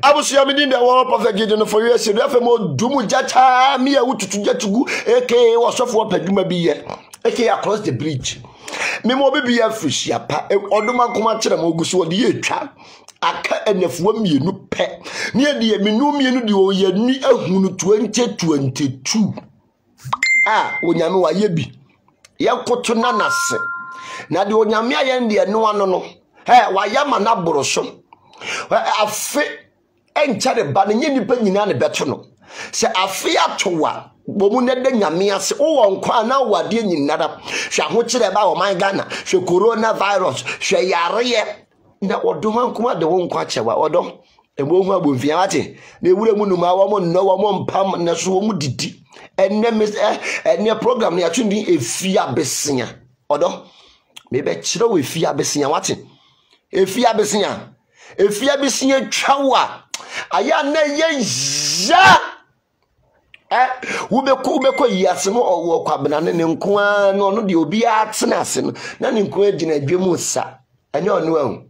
Abusiamini the world prophet Gideon for years you have more dumu jata me a wututu jatugu aka wasofo paduma bi ye aka across the bridge me mo be bia frishia pa oduma koma kire mo gusu ode ye twa aka enefuwa mienu pe ne de menu mienu de o yanu ahunu 2022 onyame wa ye bi ye koto nanase na de onyame aye de no ano no wa yama na boroso afe enchare ba ne nipa nyina ne beto no se afe atowa bomu ne de nyame ase wo nkwa na wade nyinara hwa ho kire ba wo man Ghana hwe corona virus hwe yareye na odoma nkoma de wo nkwa chewa odo ebo hu abofia wate na ewure mu numa wo mo no wo mo mpam na so wo mu didi enne program na yatuni efia besia odo me be kire wo efia besia wate efia besia twawa aya na ye ya ubeko yase no owo kwabena ne nko a no no de obi atena ase no na ne nko agina adwemu sa ene ono ahu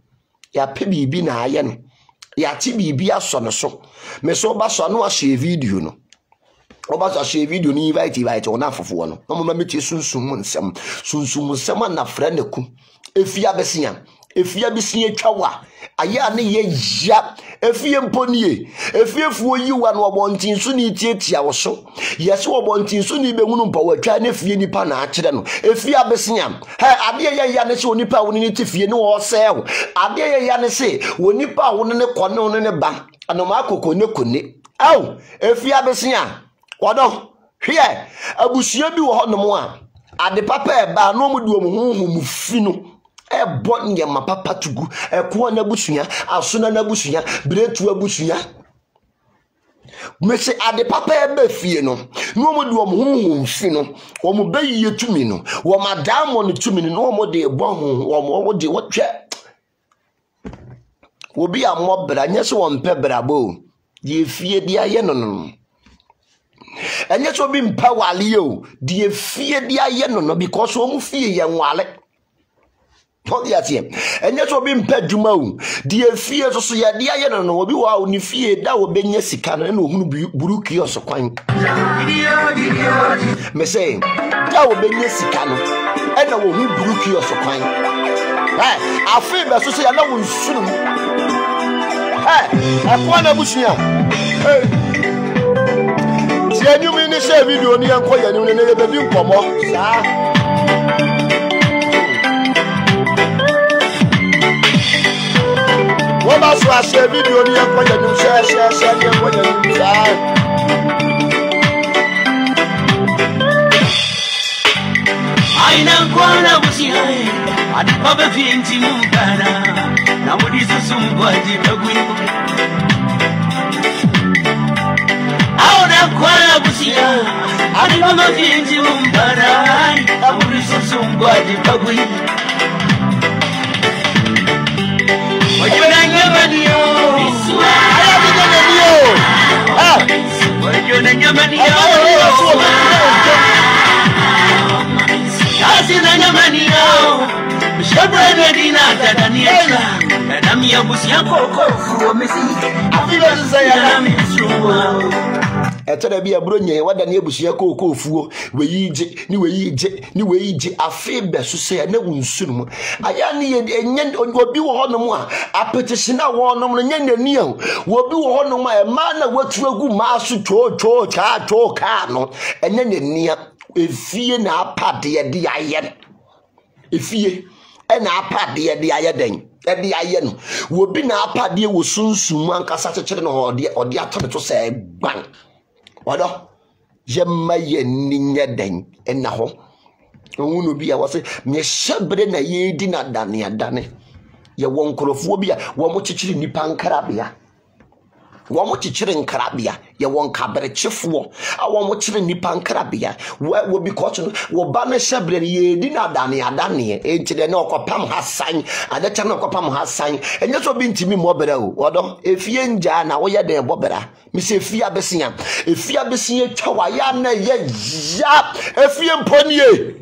ya pe bibi na aye no ya ti bibi aso no so me so ba so no a share video no oba so share video ni invite ona afofo no no mama meti sunsum nsem na fra na ku efia besia twawa aya ne ye ya efie mponie efiefuo yiwa no obontin so ni tietia wo so yesi obontin so ni behunu mpa watwa ne fie nipa na akire no efia besia ade ye ya ne se onipa wo ni tifie ne wo se ho ade ye ya ne se onipa wo ne kone wo ne ba anoma akoko ne kone aw efia besia wodo hwe abusua bi wo honom a ade papa e ba no mu duo mu finu ebo nyema papa tugu eko na busua asuna na busua bretu abusua me say ade papa ebe fie no no mo de wo ho fi no wo mo bayi tumi no wo madam mo ne tumi no mo de bo ho wo mo de wo twa wo bi amobra nye so wo mpe brabo de fie de aye no enye so bi mpa wale o de fie de aye no because wo mu fie ye nwale to dia tie enye so bi mpa dwuma o de fie so ye de aye no obi wa oni fie da wo benya sika no na ohunu buruki oso kwan me say da wo benya sika no e na wo hu buruki oso kwan afi be so ya na wo nsunu akwa na bushia ti enu mi ni share video ni enko ya ni ne ye be bi nkomo sa wo ba so a share video ni enko ya ni share ni enko ya ni sa aina kwana bushia adi baba finti mugana na mudizo sumbwaji bagwiko aona kwana bushia adi baba finti mugana na mudizo sumbwaji bagwiko wajona nyamaniyo wajona nyamaniyo kasi na nyamaniyo Shabrana dina tadaniela na mia busia koko wamesi afika sasa na misuwa etore bia bronye wada ne busia koko ofuo weyije ni weyije afibe so se na wunsunum aya ne enye obi wo honom a apetition na wonom no nya nani a obi wo honom a ma na watu agu ma so cho ka no enye nani a efie na apade de aye efie ena apade de aye den e de aye no wo bi na apade wo sunsum ankasa chekere no ode atone to se gban odo yemma ye ninye den ena ho ohunu bi a wo se me shebre na ye di na dane ye won krofo bi a wo mo chekere nipa nkarabia wo mo chekere nkarabia ye won kaberechefo a wo mo chekere nipa nkarabia wo bi ko no wo ba na shebre ye di na dane entire na okopam hasan adacha na okopam hasan enye so bi ntimi mobere o odo efie nja na wo ye den bobera mi se efie abesia twa ya na ye ya efie mponie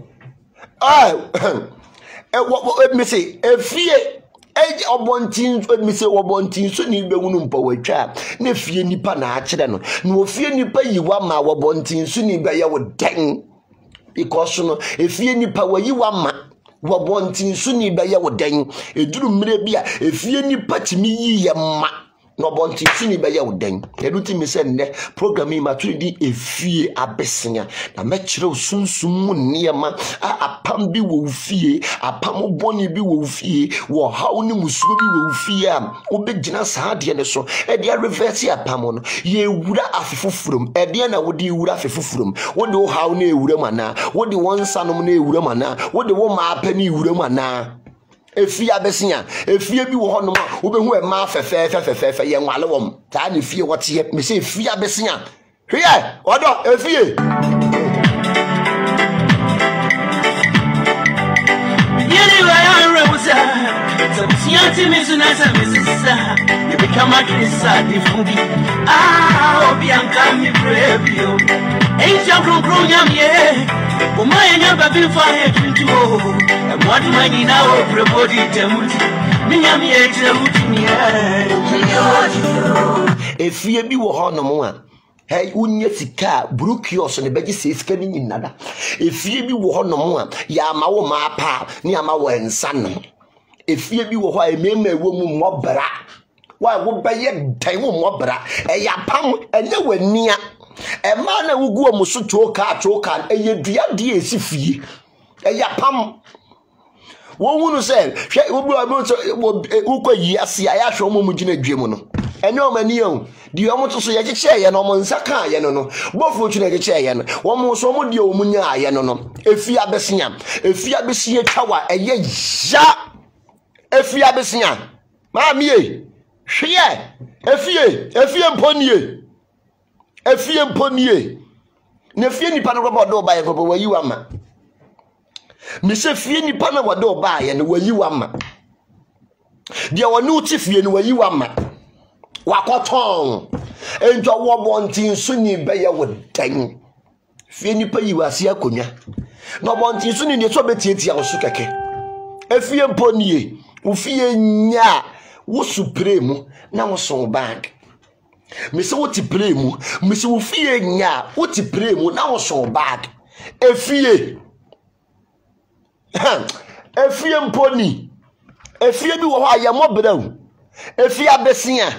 mi se efie obontin mi se obontin so ni bewunu mpa watwa na fie nipa na akire no na ofie nipa yiwa ma obontin so ni be ye wo den because no efie nipa wayiwa ma obontin so ni be ye wo den eduru mire bia efie nipa timi yiye ma no bonti sini be ye wo den eduti mi se ne program ma turi di efie abesia na me kire sunsun mu niema apam bi wo fie apam boni bi wo fie wo hawo ni musuo bi wo fie a obegina saade ne so e dia reverse apam no ye wura afefufurum e dia na wo di wura afefufurum wo de wo hawo na ewura mana wo de won sanom na ewura mana wo de wo ma apa na ewura mana efie abesia efie bi wo honom a wo behu e ma fefe ye nwale wom ta na efie wote me se efie abesia hwe odo efie yele wa yanrewusa tabsiati misuna misisa you become a kisa difundi obi anka mi prebio enja kron yamye umaye nyamba bifa hetuntuo what money now everybody temuti minyami etemuti ni efie bi wo honom a hey unye sika brukios ne beji sika ni nyinada efie bi wo honom a ya ma wo ma pa ni ama wo ensa no efie bi wo ho a emema ewo mu mobra wa wo beye dan wo mobra e ya pam enye wania e ma na wugu o muso choka eye dua de esi fie e ya pam wo hunu se hwe wo bu wo yi ase ya hwe mo mu gina dwemu no ene o mani o di o mo to so ye kyeche ye no mo nsa ka ye no bofu otu na kyeche ye no wo mo so mo di o mu nya ye no efie abesia twawa eye ya efie abesia ma mi e hwe efie mponie efie mponie na fie nipa no robo do ba ye ko wayi wa ma me se fie nipa na wode oba ye no wayi wa ma dia wonu uti fie no wayi wa ma wakoton enjo wo bontin so ni be ye wodan fie nipa yi wase akonya no bontin so ni so betietia wo so keke efie mponie wo fie nya wo supreme na wo son bag me se wo ti premu me se wo fie nya wo ti premu na wo son bag efie efie mponi efie bi wo ho ayemobrew efie abesia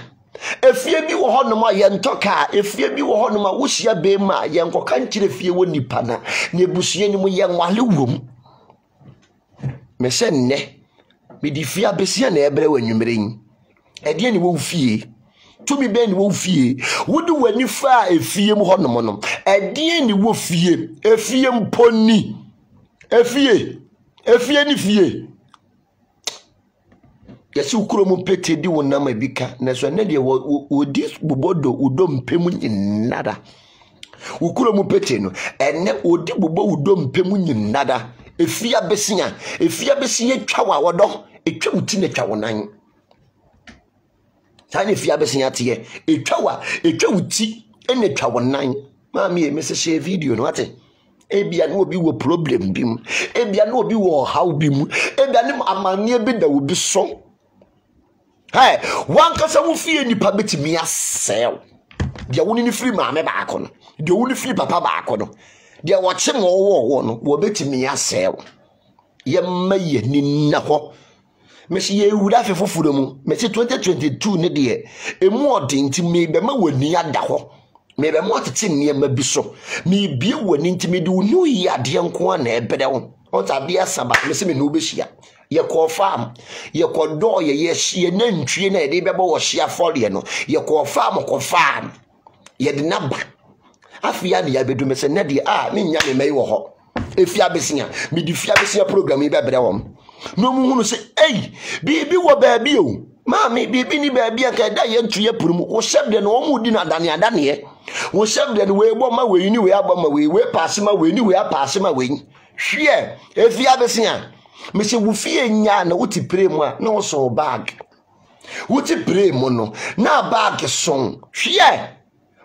efie bi wo ho no ma ye ntoka efie bi wo ho no ma wo hia be ma ye nkoka nkire fie wo nipa na ebusue ni mu ye nwale wom me se nne me di fie abesia na ebre wanwumere yin ede ni wo fie tumi be ni wo fie wudu wani fa efie mu ho no mo no ede ni wo fie efie mponi efie ni fie yesi ukuro mu pete di wonam abika na so ne de odi bubodo udom pemu nyinada ukuro mu pete no ene odi bubo udom pemu nyinada efie abesia twa wodo etwa uti na twa wonan tani efie abesia tie etwa uti ene twa wonan maami e message share video no ate ebia no obi wo problem bi mu ebia no obi wo how bi mu ebia ne amane bi da obi so hey wan kasa wo fie nipa betimi asel dia woni ni free maame ba akono dia woni free papa ba akono dia wo che mo wo no wo betimi asel ye maye ni na ho mesi ye wura fe foforo mu mesi 2022 ne de emu odin ti me be ma wani ada ho me be mo tete ne ma bi so me bie wani nti me de unu yi ade nko na ebede ho on ta bia saba mesi me no obehia ye ko farm ye ko do ye hie na ntwie na de bebo wo hia fole no ye ko farm ye de naba afia de ya bedu mesi ne de me nya me mai wo ho efia besia me di fia besia program yi bebere wo no mu hunu se bibi wo baabi o maami bibi ni baabi aka da ye ntue purum wo hyebde no wo di na adane ye wo hyebde no we bo ma we ni we abọ ma we pass ma we ni we pass ma we hwe efia besia me se wo fie nya na wo ti premu a na wo so bag wo ti premu no na bag son hwe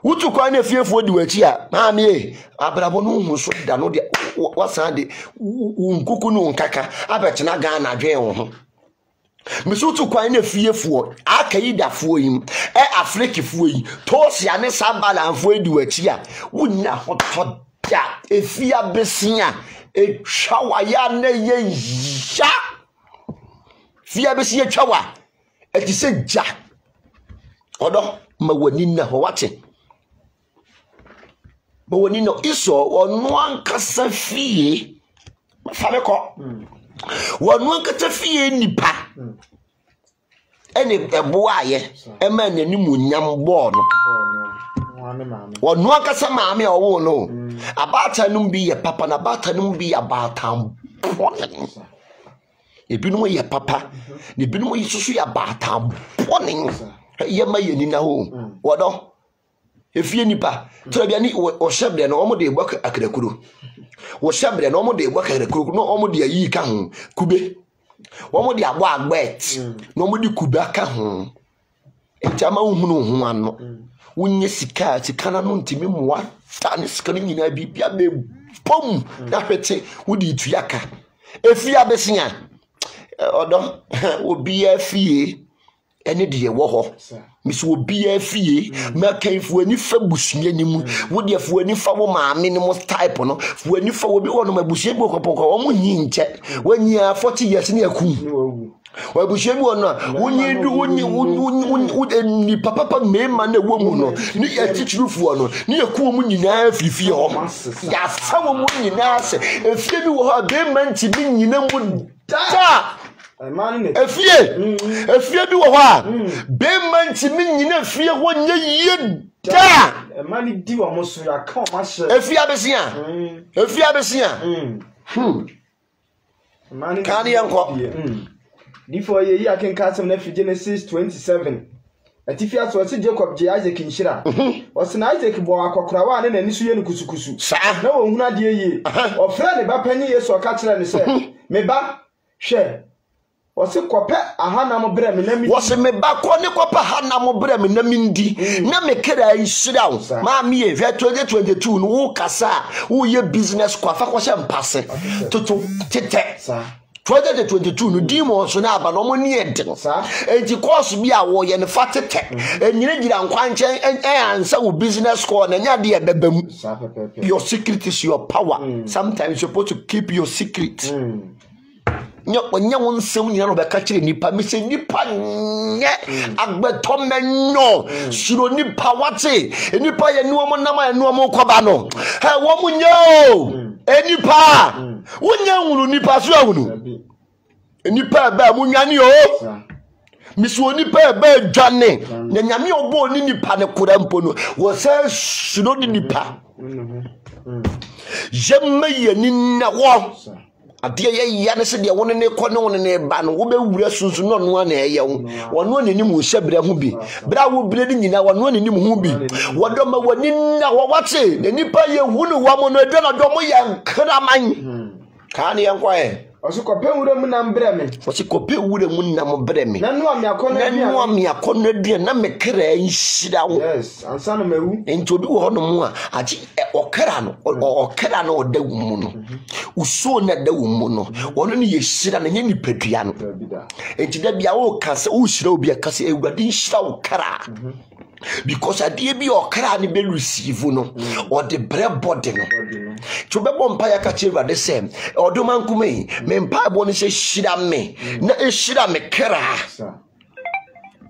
wutu kwa na fiefo di wachi a maami abrabo no hu so da no de wasan de nkuku no nkaka abetena ga na dwen ho misutu kwa na fiefo akayidafo yim afrikifo yi tosia ne sambala anfo di wachi a wunya hoto da efia besia twawa ya na ye ya fia besia twawa etise ja odo mawani na ho wate but when you know iso onu ankasa fie fame ko wonu ankasa fie nipa ene ebo aye e ma nanimu nyam bo no wonu ankasa maame owo no abata num bi ye papa na abata num bi abata bonen ebinum ye papa ne ebinum ye susu ya abata bonen ye ma ye ni na ho wodo efie nipa to bia ni o shebre no omo de egbo akrakuru wo shebre no omo de egbo akrakuru no omo de ayi ka ho kube omo de agbo agbet no omo de kube aka ho etama uhunu ho ano wonye sika na no ntimi moa ta ne sika nyina bibia be pom na hwete wodi tuaka efie abesia odo obi afie ene de wo ho misi obi afie makanfo ani fa busua ni mu wodi afo ani fa wo maame ni mo type no fo ani fa wo bi wono mabusua bi okopoko wo mo nyi nche wanyi 40 years ni akum wa busua bi wono wonyi du ni papa mema na wo mu no ni atichirufu no ni akum mu nyina afifie ho ya fa wo mu nyina ase efie bi wo ho be manti bi nyina mu da efie bi wo ho a be manti mi nyina fie ho nya yie da mani di wo mo so ya ka ma hye efie abesia mani kan yanko di for ye ya ken ka sem na fi Genesis 27 Atifia so se Jacob je Isaac inshira. O se na Isaac bo akokora wa ne nani so ye nukusukusu. Na wo huna de yi. O fra ne ba pani Yesu o ka kire ne se. Me ba hwe. O se kope ahana mo bre me na mi. Wo se me ba ko ne kope ahana mo bre me na mi ndi. Na me kira inshira wo. Ma mi e 2022 no wo kasa wo ye business kwa fa ko se mpase. Toto tete. 2022 no demons so na aba no mo ni eden enti course bi a wo ye ne fatete enyire gira nkwanche ansa wo business call na nya de e bebam your secret is your power. Sometimes you're supposed to keep your secret. Nya won nsem nyina no be ka kire nipa me se nipa nye agbeto menyo suro nipa wate nipa ye nuomo nama ye nuomo koba no he wo mu nyo enipa wonya nwuru nipa so ahunu enipa ba mu nwane o miso onipa ba dwane na nyame obo ni nipa ne kora mpo no wo se suro ni nipa jemme ye ni na wo ade ye ya ne se de won ne ko ne won ne ba no wo be wura sunsun no no na ye wo wono nanim wo hyebra hu bi bra wo bire ni nyina wono nanim hu bi wodoma wani na wo wate ne nipa ye hunu wa mo no edwa na do mo ye nkraman ka ne ye nkwae Osi kope wure mu na mbre me. Osi kope wure mu na mo bre me. Na no ami akona bia. Na no ami akona bia na me kra nhira wo. Yes, ansa no mewu. Enti obi wo no mu a agi okra no oda wu mu no. Uso na da wu mu no. Wono ne ye hira na nye nipadua no. Enti da bia wo kase wo hira obi akase ewurade nhira wo kra. Because ade bi okra ne be receive no or the bread body no to be bompa ya ka chira de sem odoma nkume me mpa bo ne se hira me na e hira me kra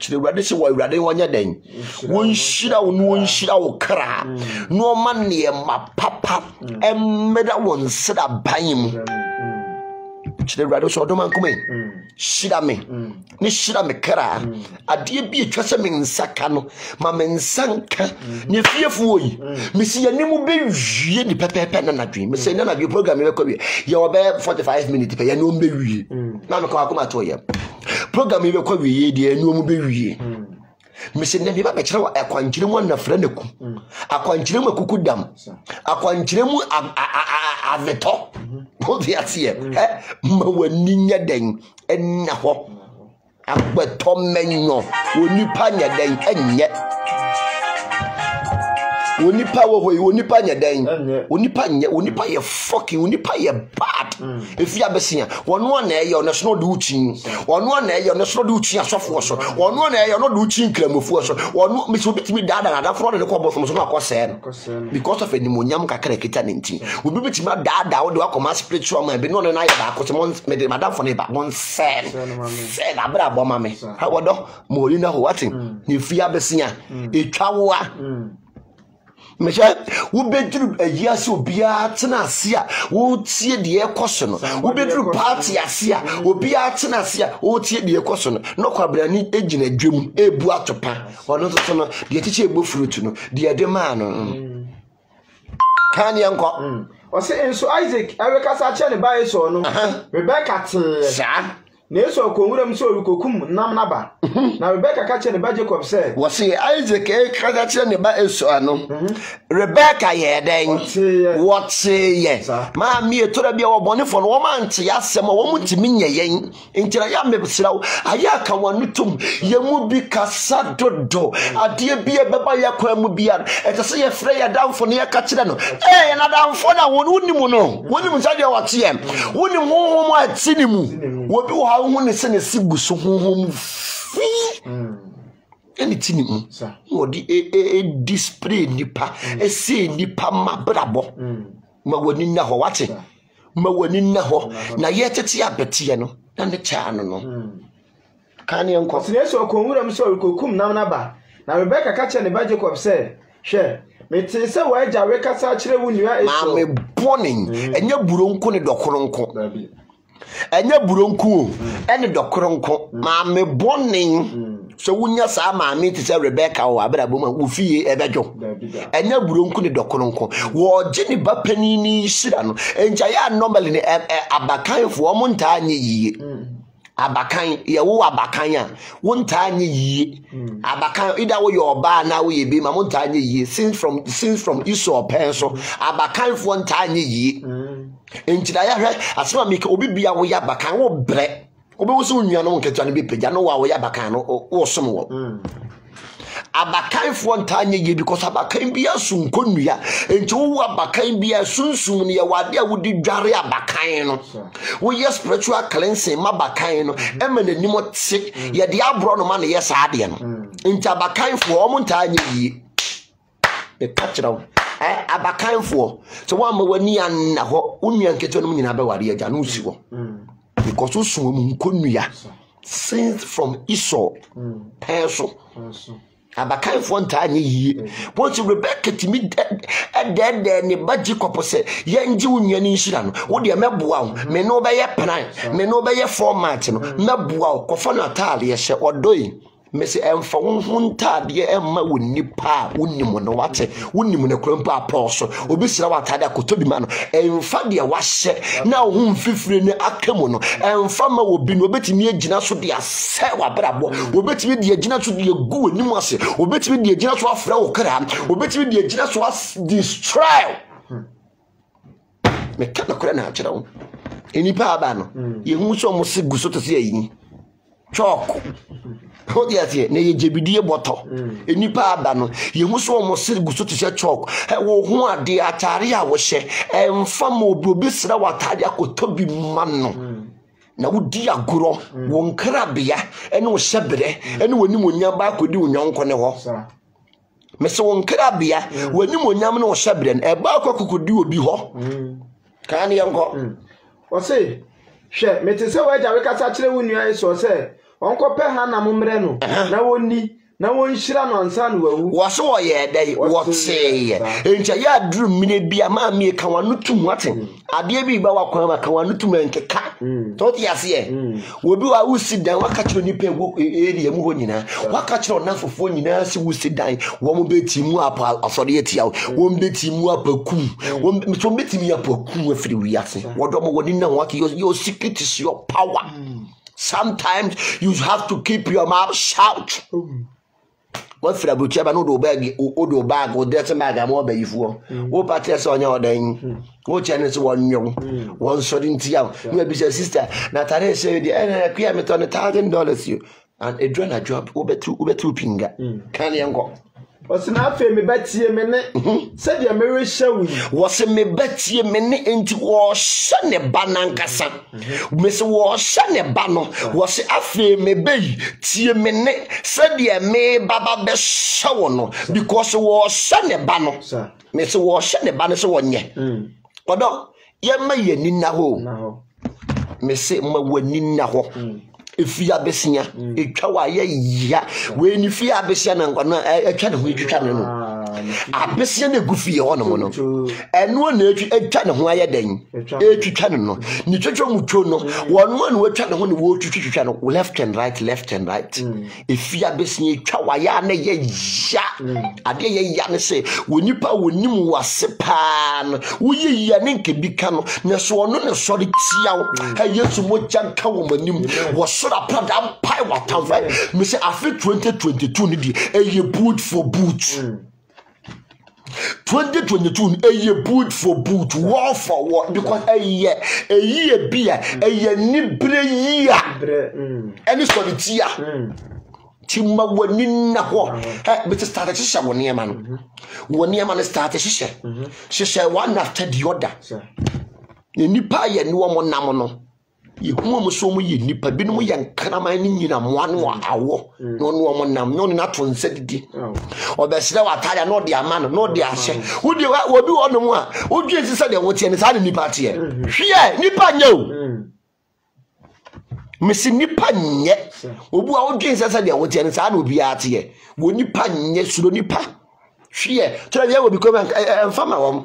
chire wurade se wo wurade wonya den won hira wo no won hira wo kra no man ne ma papa emmeda won sida banyi chire wurade so odoma nkume shira me ni shira me kra ade bi etwase me nsaka no ma me nsanka ne fiefo yi me si yanim be wie ni pepepe na nadwe me se na nadwe program me ko bi ye obe 45 minutes pe ya no be wie na me ko akoma to ye program me ko wie ye de no mu be wie me se na bi ba be kire wa akwankyire mu na fra naku akwankyire mu akuku dam akwankyire mu aveto po dia tie ma wani nya den enna ho agbeto menyo onipa nya den enye onipa wo hoyi onipa nya den onipa ye fucking onipa ye bad if ya besia wono na ye ono so do uchi wono na ye ono so do uchi asofo so wono na ye ono do uchi nkramofu so wono me so bitimi dada na fro de ko bo so no akose because of animonyam kakra kita nti obi bitimi dada wo de akoma spiritual man be no na ye ba akose mon me de madam for ne ba mon sen na bra bo ma me ha wodo mo ri na ho watin ni fi ya besia etwawa Mesha wo bedru ayiase obia tena ase a wo tie de ekoso no wo bedru party ase a obia tena ase a wo tie de ekoso no no kwabrani egina dwem ebu atopa ono to no de tiche egbo fruit no de de ma no kan yanko o se enso Isaac aweka sa che ne ba eso no Rebecca te sa na eso okonwuram so okokum nam naba na Rebecca ka che ne ba Jacob say wo se Isaac ka che ne ba eso ano Rebecca ye den what say ye ma mi etora bia wo bone fo no wo ma nte asem wo mu ntimi nye yen ntira ya mebsirawo aya ka wanutum ye mu bi kasa dodo ade bia beba ya kwa mu bia etese ye frɛ ya damfo ne ya ka kire no na damfo na wonimu no wonimu sade ya wate ye wonimu honhom atinimu wo bi wo ha ho ne se ne sigu so honhom fi anything wo di display nipa say nipa mabrabo ma woni na ho wate ma woni na ho na ye tete abete no na ne cha no kan ye nko se so konwuram so kokum nam na ba na Rebecca ka che ne ba Jacob say hwe me te se wa agya we kasa kire wo nua eso ma me boning enya buronko ne dokoronko enya buronko ene dokoronko ma me boning so wunya sa ma me te se Rebecca wo abrabo ma wo fie ebejo enya buronko ne dokoronko wo gini ba panini shira no enja ya normally ne abakanfo wo monta anye yiye abakan ye wo abakan a wonta anye yie abakan ida wo your ba na wo ye bi ma wonta anye yie since from Esau pen so abakan fo wonta anye yie entira ya hwe asema mika obi bia wo ya abakan wo bre obi wo so nua no nketua no bi pagya no wo ya abakan no wo som wo abakan fo nta anye ye because abakan bia sun konua enti wo abakan bia sunsun ne ye wade a wodi dware abakan no wo ye spiritual cleansing ma abakan no emene nimo tse ye de abro no ma ne ye saade no enti abakan fo o mo nta anye ye e kachirawo abakan fo so wa ma wani an na ho onua nketo no nyina be ware agya no usi ho because sun mu konua since from Esau person abakan fo nta anye yie won't Rebecca timi de ne baji kopose ye nji wunua ni nhira no wo de meboa wo me no be ye plan me no be ye format no meboa wo kofo na taale ye hye odoi me se emfa wonta de emma wonipa wonnim no wate wonnim ne krompa aposo obisira watade akotobi ma no emfa de wahye na wo mfifire ne akamu no emfa ma wo bi no obetimi agina so de ase wabrabo obetimi de agina so de gu wonim ase obetimi de agina so afra wo kra obetimi de agina so destroy me kana kora na akira wo enipa aba no ye hu so mo se gu so to se yi chok Odi ase na ye jebidie boto enipa aba no ye hu so mo se gu so to se chok wo hu ade atare a wo hye emfa ma obi sra watade akotobi man no na wodi agoro wo nkrabea ene wo hyebere ene woni monyam ba akodi wonyanko ne ho me se wo nkrabea woni monyam ne wo hyebere e ba akokodi obi ho kan ye nko o se hwe metese wa jawe kasa kire wonua so se onko pe ha na momre no na woni na wonhyira no ansa no wawu wo so wo ye dai wo se encha ya duru mine bia ma me ka wanu tum waten ade bi ba wakwan ma ka wanu tum enkeka to ti ase ye wo bi wa usi dan waka kiro ni pe area mu ho nyina waka kiro na fofo nyina se usi dan wo mo beti mu apa asori etia wo mo beti mu apa ku wo mo beti mu apa ku afiri wi ase wo do mo woni na waka your secret is your power. Sometimes you have to keep your mouth shut. What for a butcher no do bag or bag or that's a bag I'm more by you. What parties on your day? What channels one young one shooting to you? Maybe your sister Natalia said the end clearment on $1,000 you and a join a job over two finger. Can you go? Was not me betie me ne said ya me show was me betie me ne enti wo hye ne banankasa me se wo hye ne ba no was afi me bei tie me ne said ya me baba be show no because wo hye ne ba no me se wo hye ne ba no se wonye odo ye ma ye ni na ho me se ma wani na ho efia besia etwa wa ye ya we ni fia besia na nkwana etwa ne ho etwa ne no abesia na gufie ho no no eno na etwa ne ho aye dan etwa ne no ni twetwa mutwo no wono na etwa ne ho ne wo twetwa no left and right efia besia etwa wa ya na ye ya ade ye ya ne se wonipa wonim wase pa no wo ye ya ne nke bi ka no ne so ono ne so de tia wo ha Yesu mo janka wo manim wo da program pai watan right me say afi 2022 ni di eye boot for boot 2022 eye boot for boot war for war because eye bia eye nibre yia any solitia timma woni na ho be start hye woni ema no woni ema no start hye one after the other nipa ye ni wo mo nam no yehu mo so mo ye nipa bi no mo ye nkraman ni nyina mo no awo no no mo nam no na to nsa didi obesire wataya no de ama no de ahye wodi obi wono mo a odwe sisa de wotie ne sa ne nipa tie hwe nipa nye o mesi nipa nye obi a odwe sisa de wotie ne sa na obi atie wo nipa nye suro nipa hwe tira ye obi ko mfama wom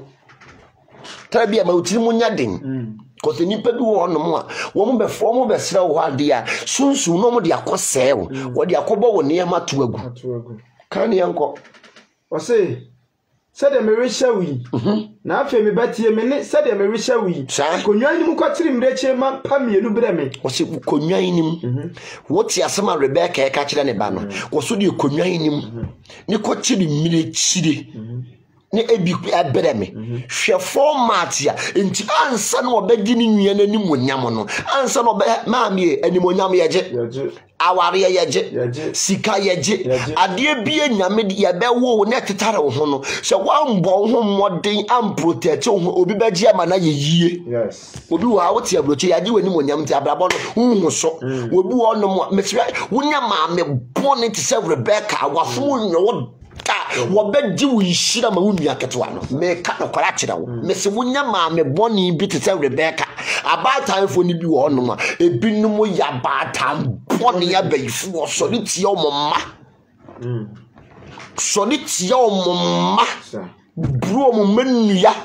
tira bia ma otiri mo nya den because the nipa bi wo no mo a wo mo be fo mo be sra wo ade a sunsun no mo de akose wo de akobo wo ne ma to agu kan ye nko o se said the Marishawi. Now, Femi Batty, a minute, said the Marishawi. Conyan Quatrim Reche, Pammy, and Ubreme. Was it Conyanim? What's your summer Rebecca catching any banner? Was you Conyanim? Nicotin minute city. Ne ebi abedeme hwe formatia enti ansa na obedi ni nwie na nimonyam no ansa na obe maami animonyam yeje aware yeje sika yeje ade bie nyame de yebewo na tetare ho no se wambo ho modern am protect ho obi beji ama na yeyie yes obi wa wote abroche yaje wanimonyam ti abrabo no hu so obi wo no mesra wonya maame bone ti se Rebecca wafo nyo wabedi wishira ma wunua ketwa no me ka no kwara kire wo me se wunya ma me boni bi te se Rebecca abatan fo ni bi wo no ma ebinum ya batan boni ya baifu wo so ni tie o momma so ni tie o momma bro mo menua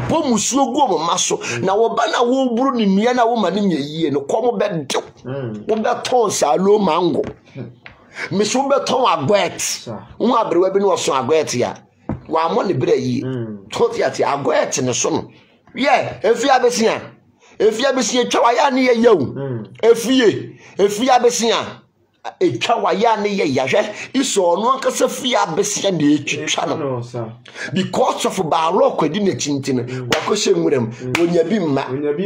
bo musuo gu o momma so na wo ba na wo buru ni nua na wo ma ni nyeyie no komo be de wo be ton sa lo mango Miss Umberton Aguet, Abrewa bin was so Aguetia. While money bray, Totiati Aguet in the sun. Yea, if you have a singer, if you have a singer, Chawayani, yo, if you have a singer, a Chawayani, yaja, you saw no Casafia Bessian channel, because of a baroque didn't chintin, Wakoshim with him, when you be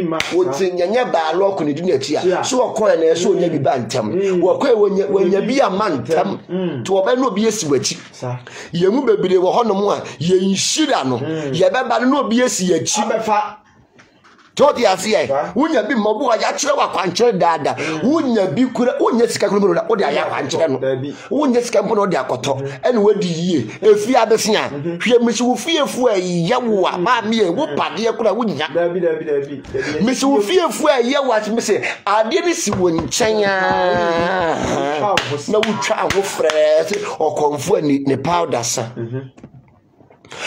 ma, what's in your baroque when you didn't hear, so a coin and so you bantam, when you be a man to obey no be a switch. You move be the Honomoa, ye shidano, ye better no be a sea. Toti asie wunya bi mabu ya kire wa kwankyere dada wunya bi kura wunya sika kuro da odi aya kwankyere no wunya sika mpo no odi akoto ene wadi yie efi abesia hwe misi wo fiefu ayewo a ma me wo pade kura wunya dabi misi wo fiefu ayewo a misi ade ni si wo nkyenya na wutwa ho frɛ okonfo ni powder sa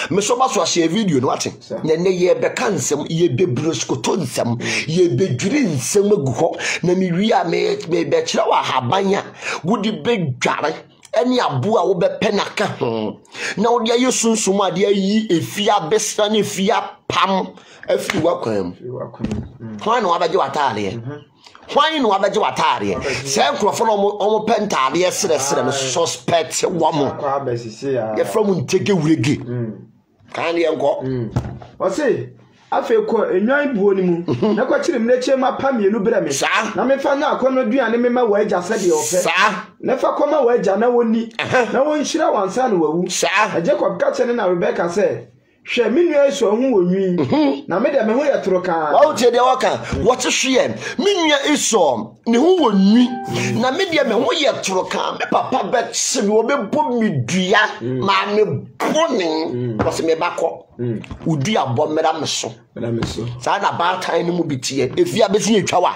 me so ba so a video no ate ne ye be kansem ye be broskoto nsem ye be dwiri nsem aguho na me wi a me be kire wa habanya wudi be dware eni abo a wo be penaka ho na wo dia yesunsum ade ayi efia besra na efia pam afi wakwan hwan no abaje watare hwan no abaje watare se nkrofo no omo pentade sere no suspect womo kwa besisi ya ye from ntege wurege kan ye nko o se afi ko enwan buo ni mu na kwa kire mne che ma pamienu bere me na me fa na akono duane me ma wa agya sede ofe na fa koma wa agya na woni na won hira wansa na wawu Jacob ka che na Rebecca se hwe minu eso hu wonwi na me de me ho ye toro kan wa utie de waka what hwe minu eso ne hu wonwi na me de me ho ye toro kan me papa be se me obe bom mi dua ma me boni wo se me bakọ udi abo mera me so sa na ba tan ni mu bitie efia besi etwawa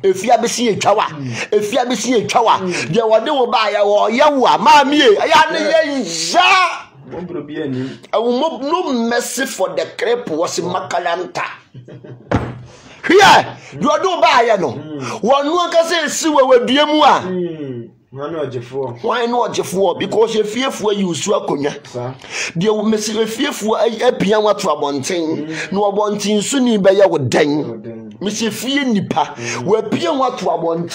efia besi etwawa efia besi etwawa de wode wo ba ya wo yewo a ma me ya ne ye ja no mercy for the crepe was makalanta. Here, you do buy no. One no can say see where we mu a. Why not Jeffo? Because you fearful you swakonya. Dear Miss fearful a piano trouble no wanting soon by your dang. Miss Fear Nipa, where piano trouble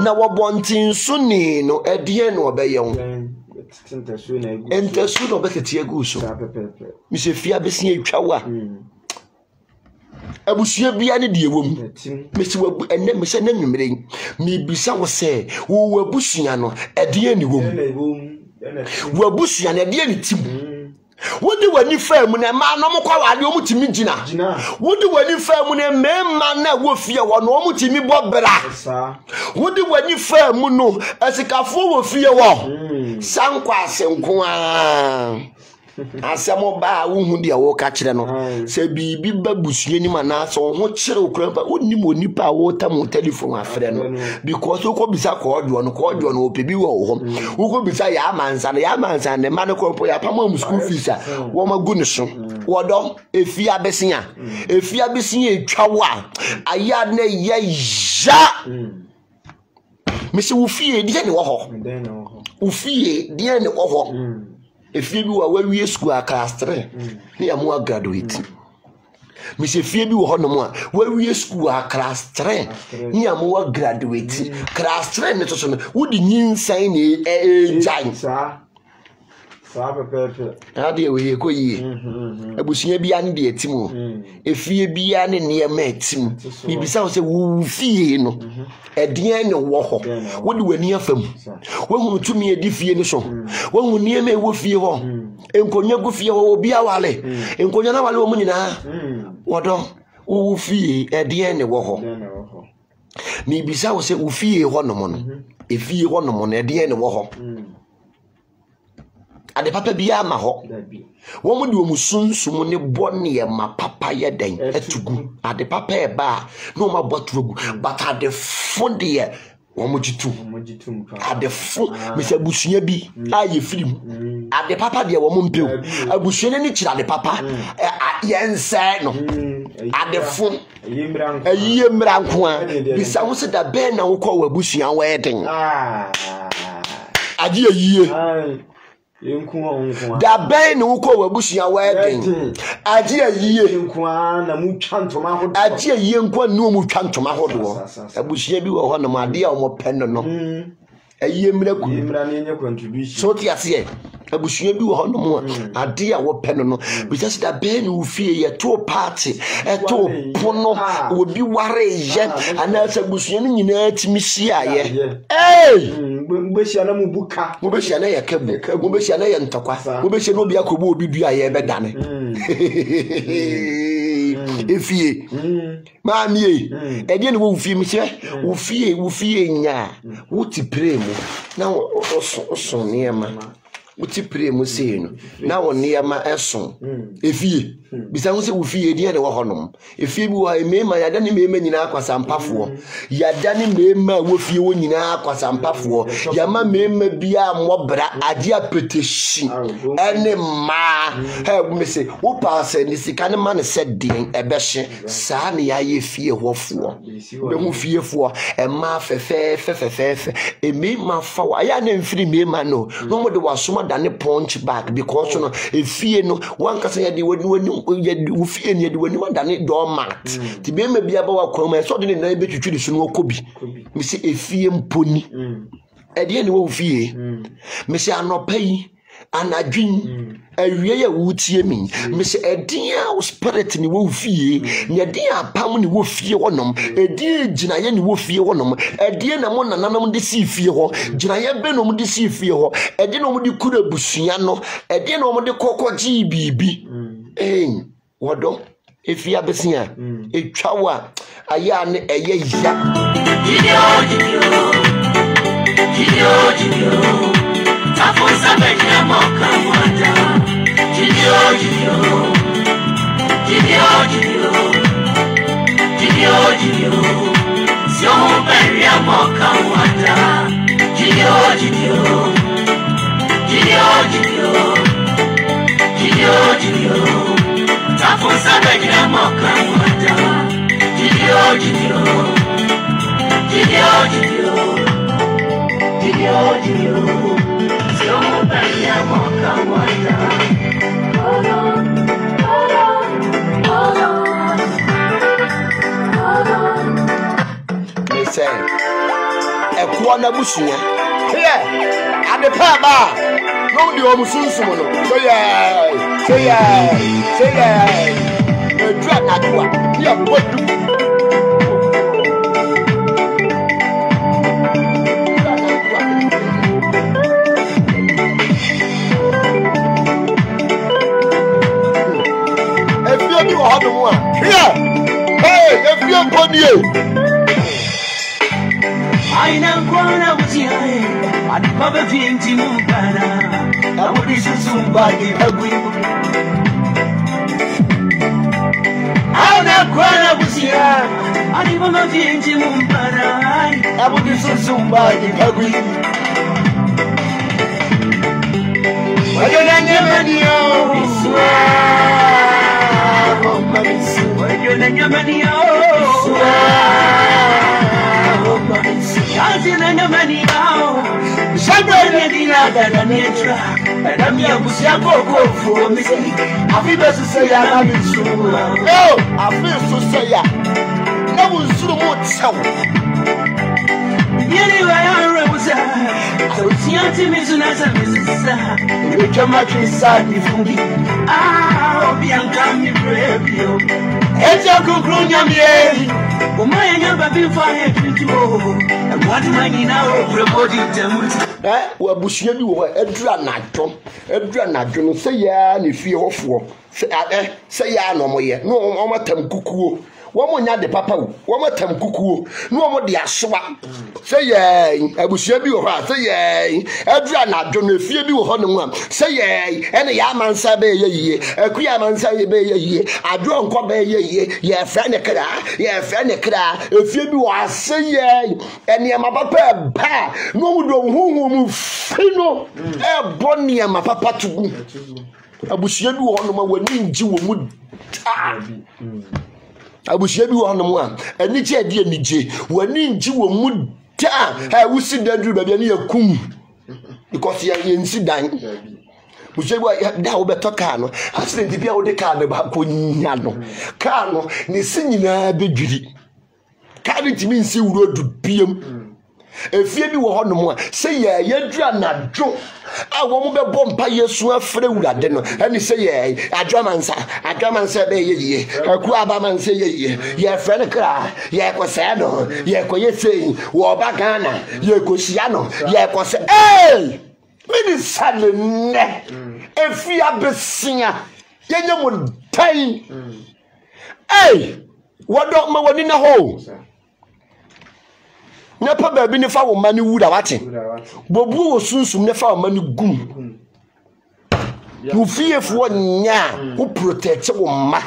now wanting soon no at the end of the young. Enter soon of better tear goose. Monsieur Fia Bessie Chawa. I was here be any dear woman. Mr. Webb and then Miss Enemy. Me be so say, who were Bushiano at the end woman. Were Bushian at the end team. What do when you firm when a man no more quality to me, Gina? What do when you firm when a man that will fear one normal to me, Bob Bera? What do when you firm no as a cafu will fear one? Some quas and quan. As some more ba who dear walk catch them. Say be babus, any man, so what chill crap, but wouldn't you nipa water more telephone, friend? Because who could be so called one, or baby home. Who could be say Yamans and the man called Pamam school fees. Woman goodness, what don't if you are besting if you are besting a chawa, a yard ne ya. Mr. Ufie, dear, Ufie, dear, efie bi wa wawie school a class 3 ne ya mo graduate me se fie bi wo honom a wawie school a class 3 ne ya mo graduate class 3 ne so no wo di nyinsan ne jan ade we ko yi abusunya bia ne de atimu efie bia ne ne ma atimu bibisa wo se wo fie no edien ne wo ho wo de wani afam wo hunu tumi edi fie ne so wo hunu ne ma wo fie ho enkonya go fie ho obi awale enkonya na wale wo nyina wodo wo fie edien ne wo ho mi bisa wo se wo fie ho no mo no efie ho no mo no edien ne wo ho ade papa bia ma ho wo mo de wo musunsum ne bone ma papa ye den etugu ade papa e ba no ma botu agu but ade fon de wo mo jitu ade fon me se busunya bi aye film ade papa de wo mo mpew abusunya ni kira ade papa yense no ade fon aye mranko a bisa wo se da be na wo ko wa busunya wo eden ade aye da ben no ko wabusia wedding aje ayiye nkwa na mu twantoma ho aje ayiye nkwa no mu twantoma ho do abusia bi wo ho no ade a wo pen no ayiye miraku imra ne nye contribution so ti ase abusia bi wo ho no mu ade a wo pen no because da ben no fie ye to party e to pono obi ware ye ana abusia no nyina timi hia ye mbesia na mu buka mbesia na yakabu mbesia na ye ntokwa mbesia no obi akobo obi dua ye bedane efie maami e de no wo fie mi se wo fie nya wo ti pre mu na oso niema wo ti pre mu se no na wo niema eso efie bisa wo se wo fie de ne wo honom efie bi wo emema ya da ne mema nyina akwasampafo ya da ne mema wo fie wo nyina akwasampafo ya ma mema bia mobra ade apetehyi ene ma he wo me se wo paase ni sika ne ma ne sedin ebehye saa ne ya ye fie hofo be mu fie fo e ma fefe emema fa wa ya na mfiri mema no no mo de wasoma da ne punch back because no efie no wankasa ya de wani wo fie ne de wani da ne door mat ti be ma bia ba wa kwama so de ne na be twitwiri so no okobi mi se efie mponi e de ne wo fie mi se anopai anadwin awie ya wutie mi se edin a spirit ni wo fie ne edin apam ni wo fie wonom edin gina ye ni wo fie wonom edin na mo nananam de si fie ho gina ye be no mo de si fie ho edin no mo de kura busua no edin no mo de kokoji bibi wodo efia besia etwawa aya ne eye ya Gidio tafonsa benya moka wanda Gidio sio beria moka wanda Gidio tafonsa benya moka wanda Gidio sio beria moka wanda say ekwo na busunya here ade pa ba no di o musunsumo no say yeah edra na doa ya bodu efio bi o hodo mu a here efio bodie Aina kwana busiae adipaba vinti mumbana abudishu sumbagi agwi Aina kwana busiae adipaba vinti mumbana abudishu sumbagi agwi Wajona nyamanio iswa Wajona nyamanio iswa Kazi na nyamani yao Shabra dina dada netra Adam ya busia koko mesi Afibe so say ya na misu Oh afi so say ya na wo nsuru mo tsew Yeni wa ya rebusa So tianti misu na sa misisa We chama chisa ni fungi obi anka mi brebio Eja kukunya mi Umaya nyamba bifa hetuo What money now promoting them wa bushia bi wo edura nadwo no se ya na fie hofo se ya no moye no o matam kukuo wo mo nya de papa wo matam kukuo no mo de asoa se ya abushia bi wo ha se ya edura nadwo no fie bi wo ho no a se ya ene ya mansa be ye akuya mansa be ye adwo nko be ye ye fra ne kra efie bi wo ase ya ene ma papa ba no mu do huhu mu fino boni ma papa tugu abushia bi wo no ma wani nji wo mu abushia bi wo no mu a ani che ade anije wani nji wo mu ta wusi dadru ba bia ne yakum because ya nsi dan bushia bi da wo beto ka no accident bia wo de ka ne ba ko nya no ka no ne sinyina bedwiri ka ne timi nsi wuro du biem efie bi wo ho no mu a se ya yadura nadwo a wo mo bebo mpa yesu afre wurade no ani se ya adwamansa be ye aku abamansa ye ye fre ne kra ye ko se no ye ko ye sei wo ba Ghana ye ko sia no ye ko se mini sale ne efie abesia ye nyemo tai wodo ma woni na ho Nepa baby ne fa wo mani wura wate bobu wo sunsum ne fa wo mani gum wo fiefo nya wo protect wo ma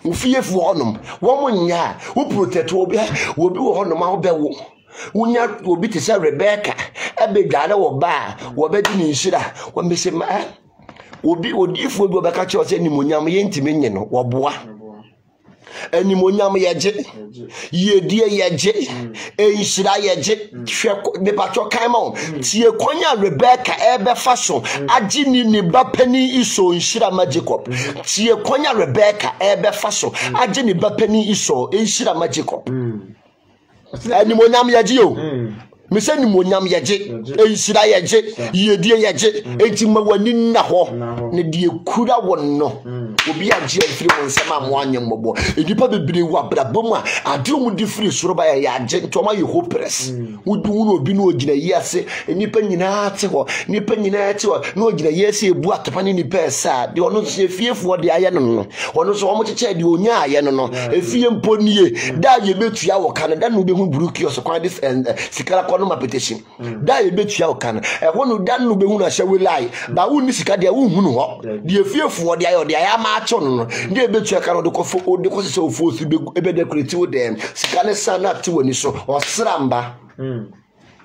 wo fiefo honom wo mo nya wo protect wo bi wo honom a wo be wo nya obi te se Rebecca ebe gare wo ba wo be di ni nhira wo mese ma obi odifo bi obeka che o se ni monyam ye ntime nye no wo boa Eni monyam yeje yedie yeje enhira yeje hwe me pacho kaimo tie konya Rebecca ebe fashion agini ni bapani iso enhira ma Jacob tie konya Rebecca ebe fashion agini bapani iso enhira ma Jacob eni monyam yeje yo me se ni monyam yeje enhira yeje yedie yeje enti mawani na ho ne die kura wonno obi agye afiri wonsema mo anyembo edipa bebire wa brabom a ade mu di free soro ba ya agye ntoma ye hopeless wudu no obi no ogina yase enipa nyina ate ho nipa nyina ate ho no ogina yase ebu atopa ne nipa esa de ono so efiefo de aye no ono so omo cheche de onya aye no efie mponie da ye betua wo Canada no be hu buruki so kwa this sikara kono petition da ye betua wo Canada no da no be hu na hye welai ba wu ni sika de wu hu no ho de efiefo de aye ma acho no de betua ka no de ko se ofosu be decorate wo dem sika ne sana ti woni so osramba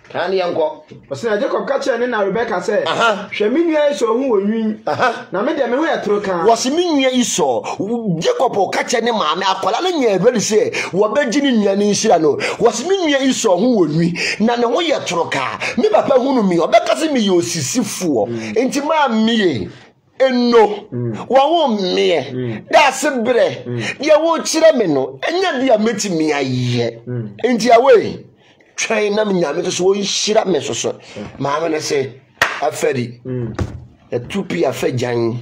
kan yanko osina Jacob ka che ne na Rebecca say hwe minua iso hu wonwin na me de me hu yetro kan wose minua iso Jacob ka che ne maame akola na nya ebeli se wo beji ni nua ni nhira no wose minua iso hu wonwi na ne ho yetro ka me papa hu no mi obeka se mi yosisifuo enti ma mie eno wo me da sebre dia wo kire me no enya dia metimi aye enti awe train na nyame so wo nhira me so maame ne se afadi etupi afajan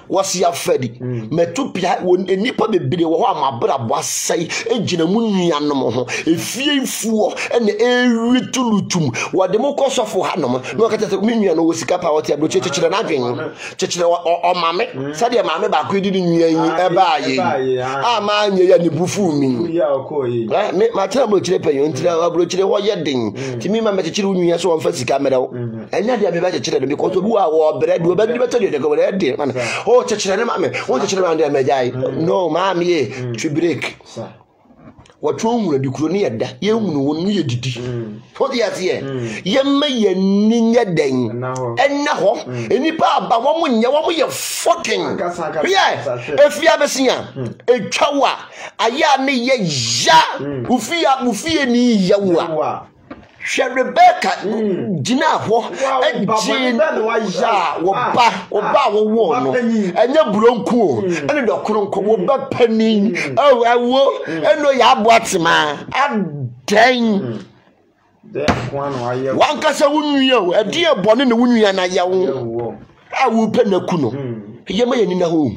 wasi afadi metupia enipa bebire wo amabra boasai ejina mu nuanom ho efie mfuo ene ewitulutum wode mo kosofo hanom no kata menua no wosika pa wote abro chechire na adwen chechire o mame sade mame ba ko edi nua yi eba aye ama anye ya ne bufu mi me ma tira mo chire pe yo ntira abro chire wo yeden timi ma mechire nua so won fa sika merew enya dia be ba chechire no because obi wa wo bread wo ba di beto de ko bread man chechire mame won chechire mande amejai no mame ye twi break wato hunu di kuro ne yeda ye hunu won ye didi what you say ye ma ye ninya den enna ho enipa aba wo mo nye wo mo ye fucking yeah efia besia etwawa aya ne ye ya ufia ni yawa hwe Rebecca gina ho oba wo no enya buronku ene dokoronko wo ba pani awo eno ya aboatema adan wankasa wunua o ade ebone ne wunua na yawo awu penaku no yema yani na ho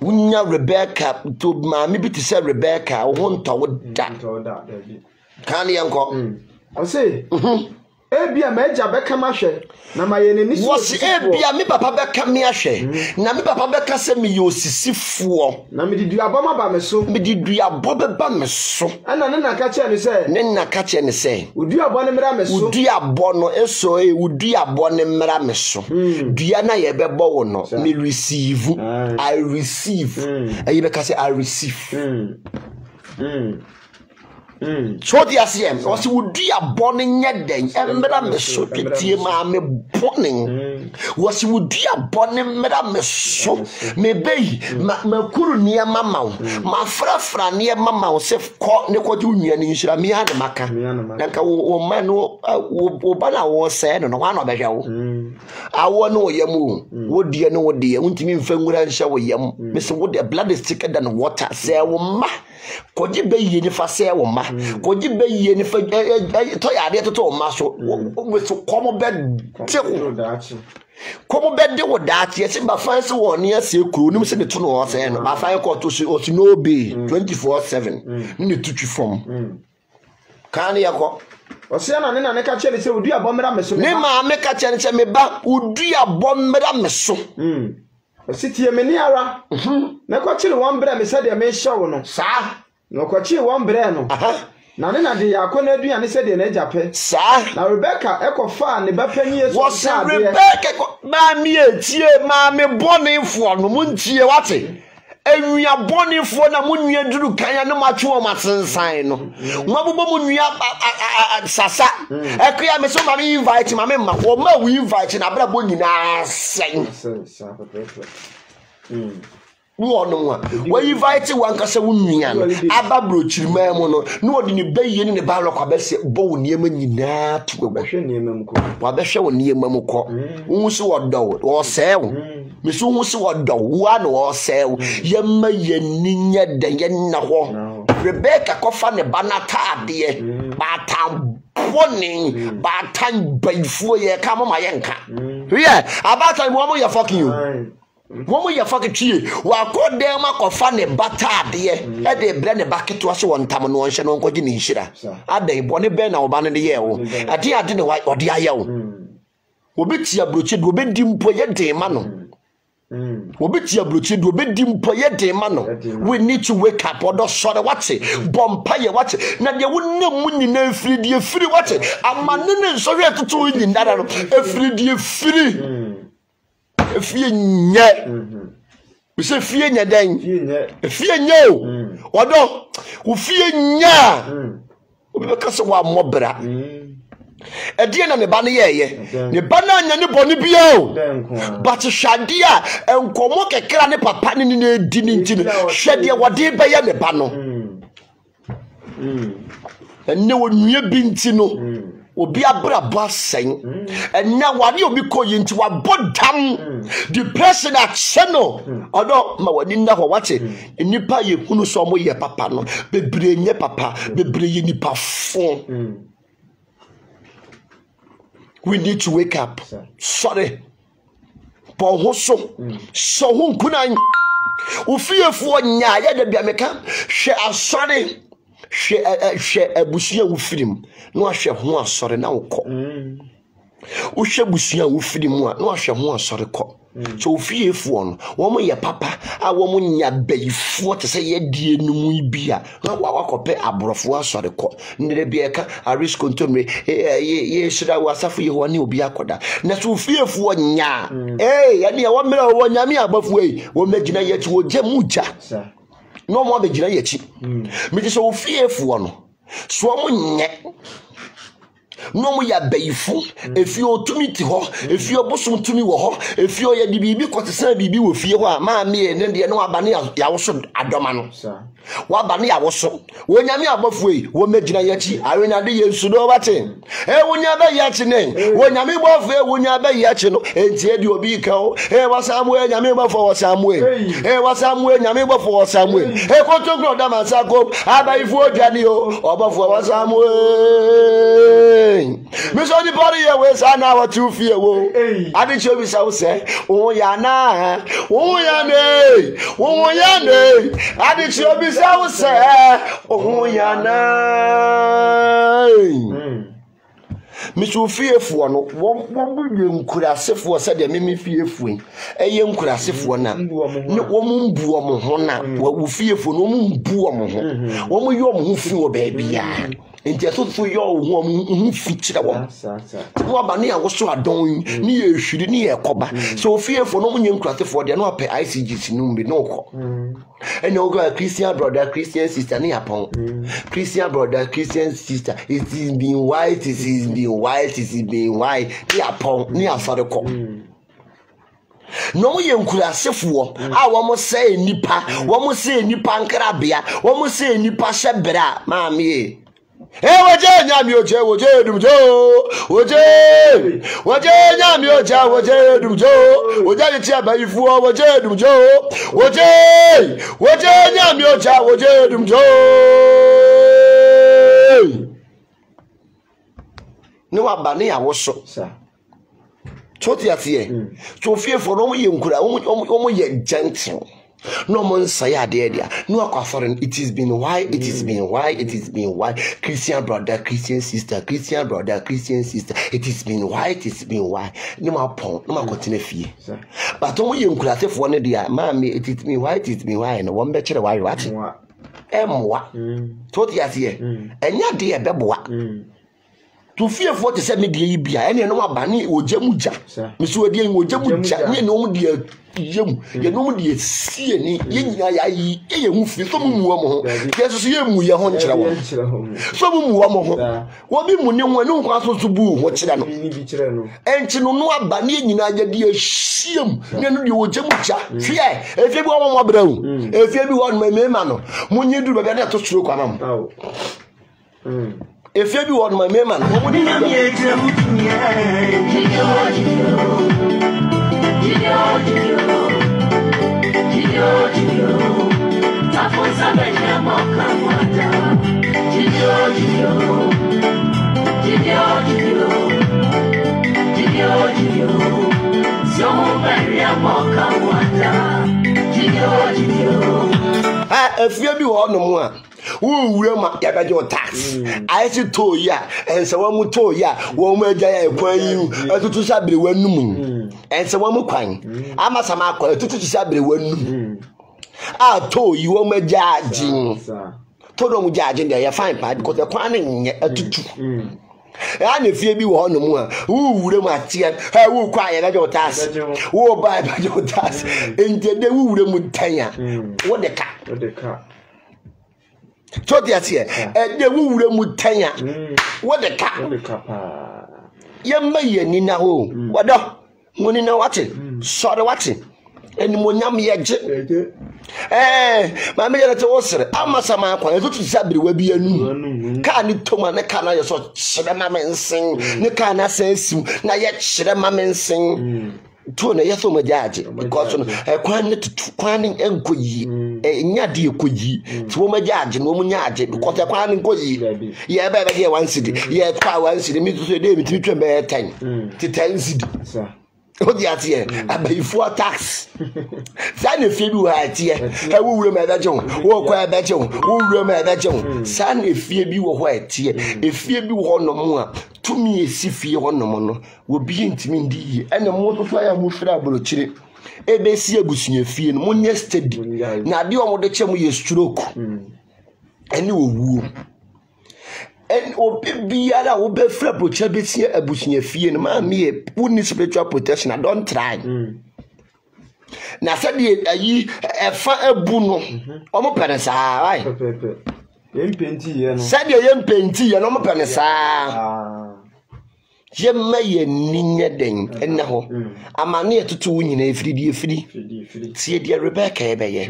wunya Rebecca to maami bi te se Rebecca wo nto da kan yanko o say ebia meja beka mahwe na mayene ni so was ebia me papa beka me ahwe na me papa beka se me yosisifuo na me di duaboma ba me so me di duabo beba me so ana ne na ka che ne se ne na ka che ne se uduabo ne mra me so uduabo no eso uduabo ne mra me so dua na ye bebo wo no me receive I receive ayi beka se I receive so the ACM was would be a bonning yet then, and Madame so pity mammy bonning was would be a bonning Madame so maybe my kuru near mamma, my fra near mamma, self caught Nico Junior in Shramia and Maca, like a woman who Bana was said on one of the show. I won't know your moon. Would dear no dear, won't mean finger and shower yam, Mr. Wood, the blood is thicker than water, say, ma. Koji be yeni fa se wo ma koji be yeni fa to ya de to ma so we so komo be de komo be de wo da tie se ba fan se wo ne ase kuro nim se ne to no se no ba fan ko to o si no be 24/7 ni tutu from kan ya ko o se na ne na ne ka che ne se odi abomra me so ne ma me ka che ne se me ba odi abomra me so City meni ara na kwa chile wan bre me se de me hye no sa na kwa chile wan bre no na ne na de yakona aduane se de na ajape sa na Rebecca ekofa ne ba panyi eso wo se Rebecca ba mi etie ma me bonefo no muntie wate enua bonefo na munua duru kanya na matwe o masensan no mabubo munua sasa ekya me so ma me invite ma me ma wo ma we invite na bra bo nyina sen no we invite wankasa wunua no ababro chirima mu no na odi ne baye ne ba lokwa be se bo wo niema nyina to hwe niema mu ko wa be hwe wo niema mu ko wu so wodo wo sew me so wu so wodo wa no wo sew yemma yeninya de yenna ho Rebecca kofa ne banata ade ba tam poni ba tan baifo ye ka mama yenka yeah about time wo mo ya fucking you Woman ya fucking tree, wa call them a cofa ne bata dear, at the brand a bucket to us one time on one channel, go in shira. At the bonnet ben or ban in the year, a dear dinner white or the ayo. Wobitia brucid will be dim poyente mano. Wobitia brucid will be dim poyente mano. We need to wake up or not sort of watch it, bompire watch it. Now you wouldn't know when you know free dear free watch it. A man sorry to two in that a free dear free. If you nye, we say fear nya den. Fear nya o. Odo, wo fear nya. Obi ka se wa mobra. E die na me ba ne ye. Ne ba na nya ne boni bia o. But shade a enkomo kekra ne papa ne ne di ne nti no. Hwede wode be ye ne ba no. Enne wo nua bi nti no. Obi abra bossen and now wadi obi koyi nti wa bodam depression at channel odo ma wadi nda ho wate nipa ye hunu so mo ye papa no bebre nye papa bebre ye nipa fo we need to wake up sorry po ho so hu nkunan ofiefuo nya ya da bia meka hwe asore hwe abusia wo firim no ahwe ho asore na wokọ wo hwe abusia wo firim a no ahwe ho asore kọ so ofiefuo no wo mo ye papa a wo mo nya bayifuo te se ye die numu bia na wakọpe aborofo asore kọ ndere bia ka aris kontomre ye shira wasafo ye ho ne obi akoda na so ofiefuo nya ya ne wo mera wo nya mi abafu wo magina ye ti wo je muja no mo be gina yechi me ti so ofiefuo no so mo nye no mo ya bayifu efi otumi ti ho efi obosom tumi wo ho efi o ya di bibi kwotesa bibi wo fie ho a ma me ne de no aba ne ya wo so adoma no wa ba ne ya wo so wo nyame abofo yi wo magina yachi awenya de yesu do bate wo nya ba yachi ne wo nyame bofo wo nya ba yachi no enti e di obi ka o wasamu nyame bofo wasamu wasamu nyame bofo wasamu kontogro da masako abayifu odiani o obofo wasamu mi so ni body ye we sana wa tu fie wo adi che bi sa wo se wo ya ne adi che bi sa wo se wo ya na mi so fiefo no wo nkurasefo se de me fiefo eye nkurasefo na wo mu mbu omo ho na wo fiefo no mu mbu omo ho wo mu yo omo ho fi wo ba bia enti so yo ho omo fi kire wo wo ba ne awo so adon ni ye hwiri ni ye koba so fiefo no mu nye nkurasefo de na ope ICGC no mbi no ko ene o go Christian brother Christian sister ni apon Christian brother Christian sister it is being white it is being white ni apon ni afareko no ye nkurasefo a wo mo say nipa nkrabia wo mo say nipa hyebra maame woje nyami woje dumjo woje nyami woje dumjo woje ti abayifu woje dumjo woje nyami woje dumjo ni wa ba ni awoso choti atie so fiefo no ye nkura o ye gentle no man say adea no akwaforen it is been why Christian brother Christian sister it has been why no ma pon no ma continue fie but o ye nkura sefo ne dia ma me it is been why no won be kire why what emwa choti atie enya de beboa to fear for to say me die bia ene no abane ojamuja me so die ojamuja ne no mu die yem ye no mu die sie ni ye nyina ya yi ye hu fi so mu mu ho yeso so ye mu ye ho nkyira wo so mu mu ho wo bi mu ne ho ne nkwa so so bu ho kyira no enchi no no abane ye nyina ya die hiem ne no die ojamuja fie efie bi wo mo bra hu efie bi wo no me ma no munyi duru ba na to suro kwa mam if you want my man, what do you if you want no more. Wura ma ya gaje tax I see to ya and so one to ya wo ma ja ya kwan yi atutu sabire wanum and so one kwan ama sama akwa atutu sabire wanum a to yi wo ma ja jin to do mu ja jin ya fine pa because the kwan nye atutu ya na fie bi wo no mu a wura ma tie ha wo kwa ya gaje tax wo ba gaje tax ente wura mu tanya wo de ka choti atie de wuwure mu tanya wo de ka yemma ye ni na ho wodo ngoni na wate sore wate eni mo nyam ye je ma me yere te wosere amasama akwa etutu sabire wa bi anu ka ni toma ne ka na ye so kyere ma mensen ne ka na sansim na ye kyere ma mensen to na yeso majaje because kwan ne tutu kwan enkoyi nya de ekoyi to majaje no munyaje because kwan enkoyi ye ba ye 1 cedi ye kwa 1 cedi mi so de mi twi be 10 ti 10 cedi o di atie abayifu tax sa ne fie bi wa atie e wuwure ma da je wo kwa da je wo wuwure ma da je sa ne fie bi wo ho atie e fie bi wo no mu a tumi esi fie ho no mo no wo bi ntimi ndi ene mo to fa ya mu fira abrochire ebe si abusunya fie no mo nye steady na de o mo de che mo ye stroke ene wo wuo en obibiara wo be fra brocha be si abusunya fie no ma me woni spiritual protection I don't try na said ayi efa abu no o mo pere sa ai yempenti ye no said yempenti ye no mo pere sa Yemma ye ninye den enna ho amane etoto wo nyina efiri tie dia Rebecca ebeye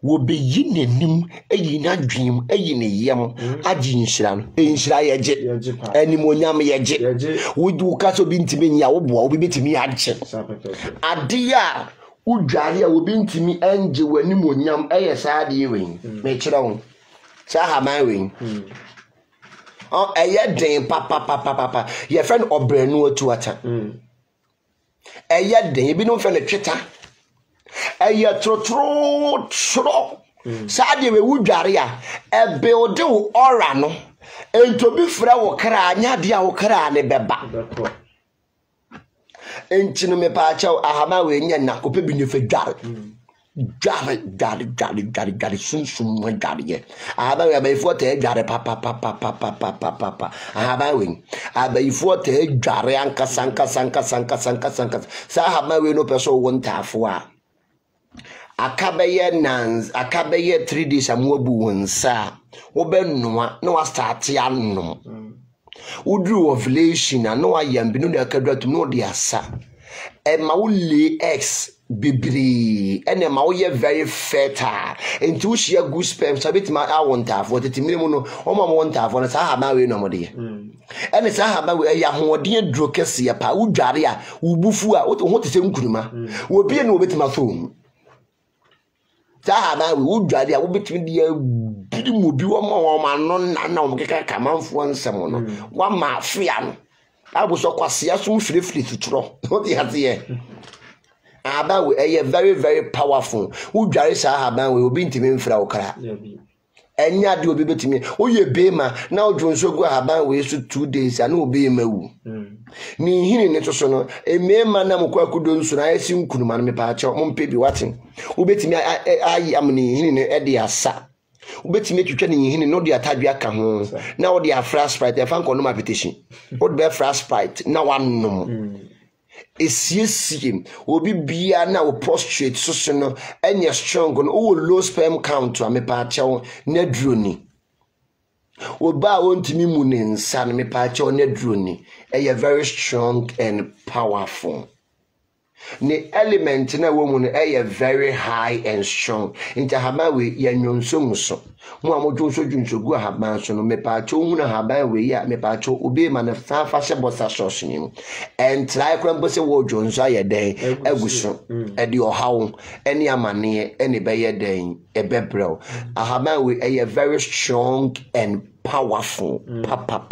wo beyi nenim eyi na dwem eyi ne yem agi nhira no enhira yeje animonyam yeje wo du ka so bi ntimi nya wo boa wo bi bitimi age ade a udware a wo bi ntimi anje w'animonyam eye saade yewen me kira wo sa ha man wen oh eye den papa ye friend obranu atu ata eye den bi no fe ne tweta eye trotro saade we wudware a e build wo ora no ento bi fra wo kra anya de a wo kra ne beba entino me pa cha ahama we nya na kope bi ne fe dware Gari sun ye. Aba we before te gari papa. Aba we before te gari anka sanka. Sa haba we no person want afo a. Akabeye 3 days amobu wonsa. Wo be noa na wa start ya nom. Udru ovulation na no ayambi no na kadwatum no de asa. E ma wo lay eggs bibiri ene ma wo ye very fertile enti wo share good sperm so bit ma want afo tetimi mu no o ma want afo na sa ha ma we no mo de ene sa ha ma we ya hoden aduro kese ya pa wo dware a wo bufu a wo tese nkuruma wo bie no betima so sa ha ma we wo dware a wo betimi de bidi mu bi wo ma no na wo keka kamanfo nsem no wa ma afia no abo so kwase asum firefiri tuturo wo de hate aba we very very powerful wo dware sa aba we obi ntimi mfra okra enya de obi betimi wo ye bema na odwonso go aba we so 2 days ana obi mawu ni hini ne toso no emema na mokwa kudo nso na esi nkunuma no me pa acha mo mpe bi watin wo betimi ayi amni hini ne ede asa wo betimi twetwa ne hini no de atadwe aka ho na wo de afra sprite e fa nko no ma petition wo de afra sprite na wanom esiesie obi bia na wo prostrate so no enye strong no wo low sperm count a me pa acha na droni oba wontimi mu ne nsa no me pa acha na droni very strong and powerful ne element na wo mu no very high and strong inta haba we ya nyonso muso mo amodwonso dwonso gu haba so no me pa acha hu na haba we ya me pa acha obi ma na fa hye bossa sauce ni and try krambo se wo dwonso ayeden aguso e de ohawo eni amane eni be yeden e bebrel ahaba we very strong and powerful papa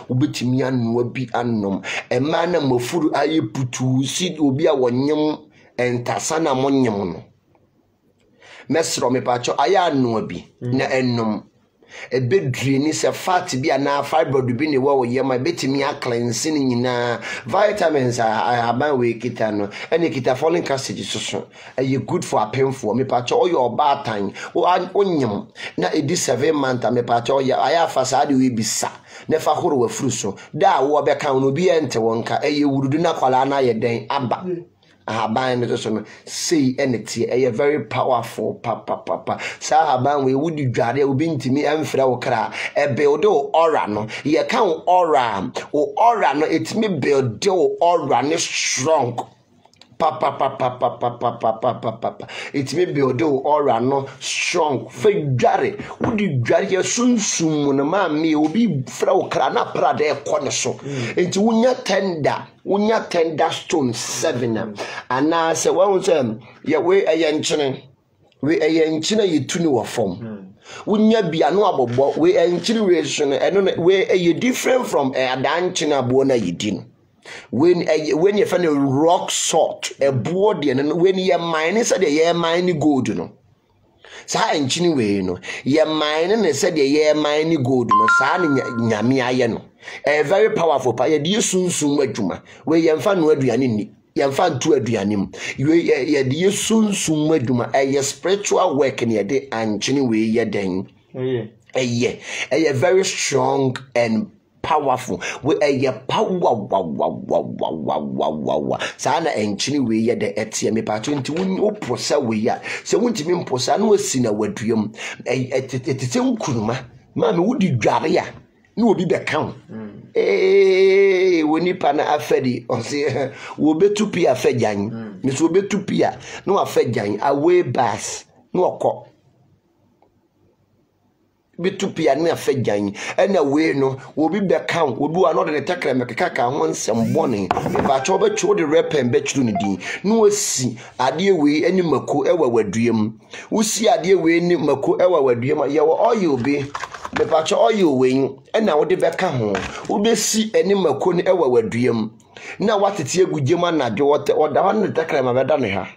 ubetimi anu abi anom e ma na mafuru aye putu si obi a wonyem entasa na monyem no mesro me pacho aya anu abi na enom e bedri ni se fat bi na fibroid bi ne wo yema betimi a cleanse ni nyina vitamins aban we kita no ene kita folic acid so e good for painful me pacho oyo batan onyem na edi 7 months me pacho aya fasade we bisa ne fa horo wa fruso da wo be kan no bi ente wonka wurudu na kwala na ye den aba ahaban no so no say enete very powerful papa sa ahaban we wudi dware obi ntimi amfra wo kra e build aura no ye kan aura no etimi build aura ne strong papa etimi build aura no strong fe dware wudi dware ye sunsum no ma me obi fra wo kra na pra de ekone so enti wunya tender stone 7 ana se won say ye we eyenchene yetuni wo form wunya bia no abobo we enchene we so no eno we different from adanchene abo na yedin when you find a rock salt a body and when you mine said ye mine gold no sa enchini we no ye mine na said ye mine gold no sa nyame aye no very powerful pa ye de sunsun adwuma we ye mfa no aduane ni ye mfa ntu aduane mu ye de sunsun adwuma spiritual work ne ye de anchini we ye den very strong and powerful we power sana enchini we ye de etie me pa 20 wo prosa we ya se wontimi mposa na osi na waduam etete nkuruma ma me wodi dware ya na obi be kan Woni pana afedi onse wo betupi afegyan me so betupi a no afegyan away bass no okọ betupi a na afegyan ena we no wo bi beka wo bi wa no de takra mekeka ka ho nsem bone me ba cho be cho de repen be churu ni din no osi ade we ani mako ewa waduam wo si ade we ni mako ewa waduam ye wo oil bi me ba cho oil we ena wo de beka ho wo be si ani mako ni ewa waduam na watete agugema na de wote oda ho ne takra ma beda ne ha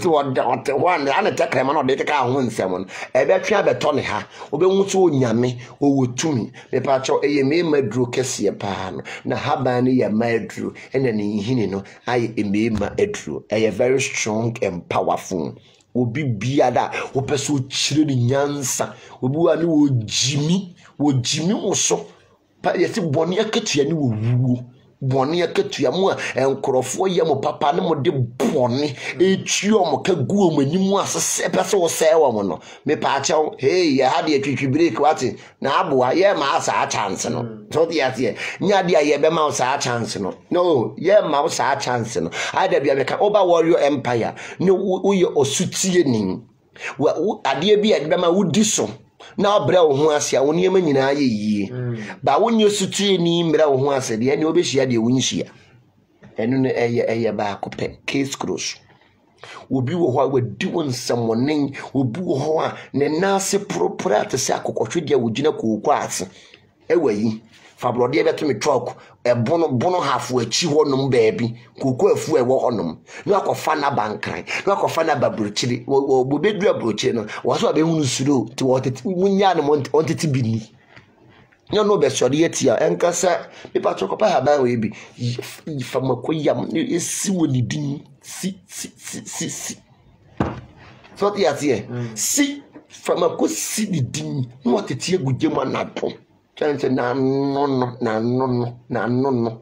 to what one ana takra ma no de ka ho nsem e be twa beto ne ha wo be nwuso onyame wo wotumi me pa cho eye me maduro kese pa no na haba ne ya maduro ene ne hini no aye emema aduro eye very strong and powerful obi biada wo peso chire ni nyansa obi wa ni wo jimi wo so pa yesi boni akatua ni wo wuwo boni akatua mu a enkrofo ye mo papa ne mo de boni etuo mo ka guo manimu asese pese wo se wo mo no me pa chaw hey ya ha de atwitwi break wati na aboa ye ma asa chance no so de ase nya de ye be ma asa chance no ye ma asa chance no ada bia me ka oba warrior empire no wo ye osutie nin wo ade bia de be ma wudi so na obra wo ho ase a wo niam nyina ye yie ba wo nye sutie ni mra wo ho ase de ne obehia de wo nhia enu ne eye ba akopɛ case close obi wo ho a wadi won samonen obi wo ho a ne nase propra te se akokɔhwede a wogina kokɔ ase ewayi fabrode beto me truck bono hafu achi honom baabi kokɔ afu ewo honom no akɔfa na bankran no akɔfa na babrochiri wo bedua brochiri no wo so abehunu suro ti wo tete munya no ontete bini nyo no be sori etia enkasa me pa chokopa ha ba we bi famakoyam esi woni din si so ti atie si famakosi di din no tete agugema na to chance na no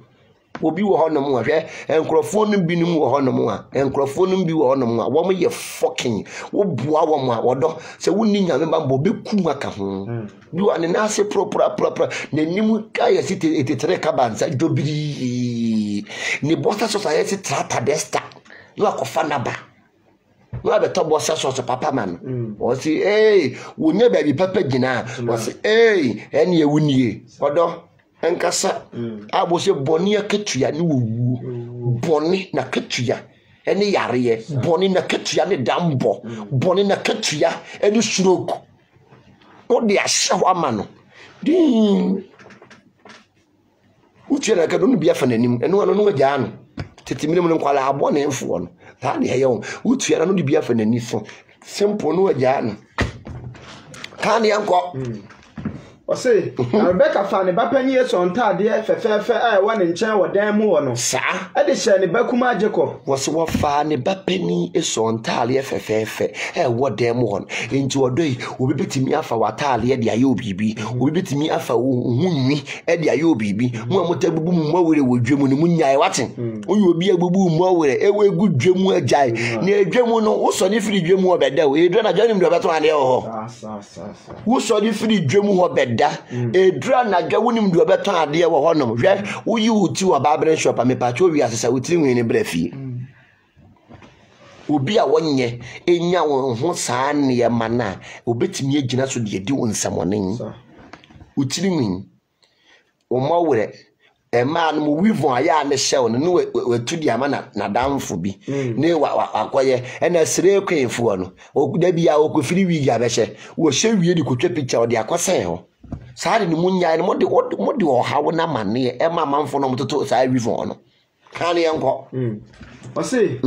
obi wo honom wa hwe enkrofo no bi nim wo honom a enkrofo no bi wo honom a wo mo ye fucking wo bua wo mo a wodo se wonni nyame ba bo beku aka ho bi wa ne na se propra na nim ka ye site etetere ka bansa dobiri ni bossa society trata desta no akofa na ba no abe to bossa so papa man o si wo nya ba bi papa gina o si ene ye wunie odo enkasa abo se boni aketua ni wowu boni na ketua ene yare boni na ketua ne dambo boni na ketua ene stroke o de ahwa ma no din uchiera ka no bia fa nanim ene wono no gya no tetimire mu nkwala abo na enfo no ta ne ye wo uchiera no de bia fa nani so simple no gya no ka ne yanko Ose, Rebecca fan ba panyi eso ntade fefefe wa ne nchen wo dan mu wo no. Sa. E de hye ne bakuma Jacob. Wose wo fa ne ba panyi eso ntale fefefe wo dan mu wo no. Enti odoi obi betimi afa watale de aye obibi. Obi betimi afa hunwi e de aye obibi. Mu amotabubu mu awere wodwemu ne mu nyae wate. Oyi obi abubu mu awere e we gu dwemu agyae. Ne adwemu no wo so ne firi dwemu obeda wo. Edra na gyanim do beto ade ho. Sa. Wo so ne firi dwemu ho beda. Edra na gya wonim do beto ade wo honom. Hwe wo yi wuti wo babren shop me pa cho wi asesa wotiri nwi ne brafie. Obi a wonye enya won ho saa ne mana obetimi agina so de di wonsamonen. Wotiri nwi o mawure man mu wivon aya ne hyew no wetu di ama na damfo bi ne akoye ena sire kwenfo no da bia okofiri wi ya behye wo hye wie di kotwa picture o de akosen ho saade ni munya ne mode o hawo na mane e ma manfo no mtoto saa wivon no kan yenko o se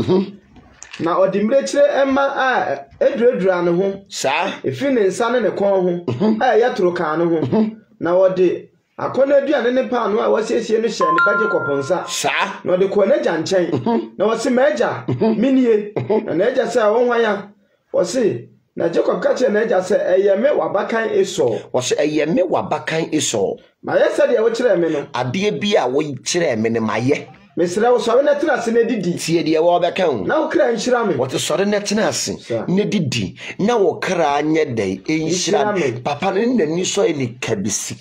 na odimre kire ema a edradra ne ho saa efi ne nsa ne kon ho a ya toro kan ne ho na wode akona duane ne pa no a wasiesie no hye ne baje koponsa sa no de ko na janchen na wose meja minie na eja se won hwan wose na Jacob kache na eja se eyeme wabakan eso wose eyeme wabakan eso ma ye se de wo kire me no ade bia wo kire me ne maye mesra wo sɔre na tena se na didi tie de wo bɛka ho na wo kra nhyira me wote sɔre na tena ase na didi na wo kra nyɛ dɛn enhyira me papa no nani so ele kabisi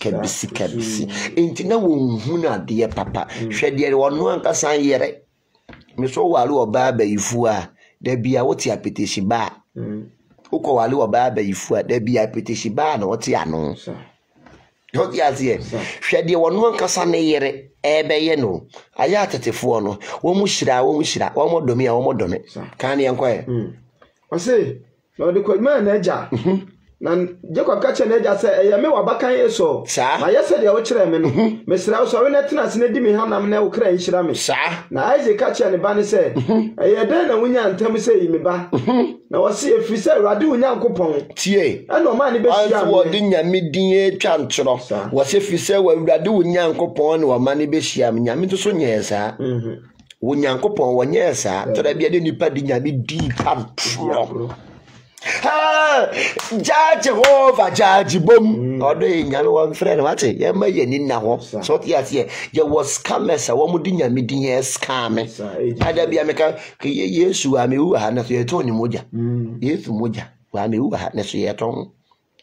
enti na wo hu na de papa hwɛ de wono ankasa yere me so wale oba bayifu a da bia wote apetishi ba ukọ wale oba bayifu a da bia apetishi ba na wote ano yo ti azie hwɛ de wono ankasa ne yere ebe ye no aya tetefo no wo mu hyira wo mo domi a wo mo dome kan ye nkwa ose no de ko ma na agya na Jacob ka che na agya se eye me wabakan eso na yese de wo kyerɛ me no mesra so we na tena se na di me hanam na wo kra nhyira me na Isaac ka che ne ba ne se eye den na wunya ntam se yi me ba na wo se efiri se Awurade wunya nkopɔn tie ana o ma ne be hyia me wo de nyame din etwa ntoro wo se efiri se wo Awurade wunya nkopɔn na wo ma ne be hyia me nyame to so nyɛ saa wunya nkopɔn wo nyɛ saa to da bia de nipa di nyame din pantoro Jehovah judge bom odo nyame won frɛ what ye ma ye ni na ho so ti ase ye was scammers wo mu di nyame din ye scam ada bia meka Yesu amewu ha na so ye to ni moja Yesu moja wa amewu ha na so ye to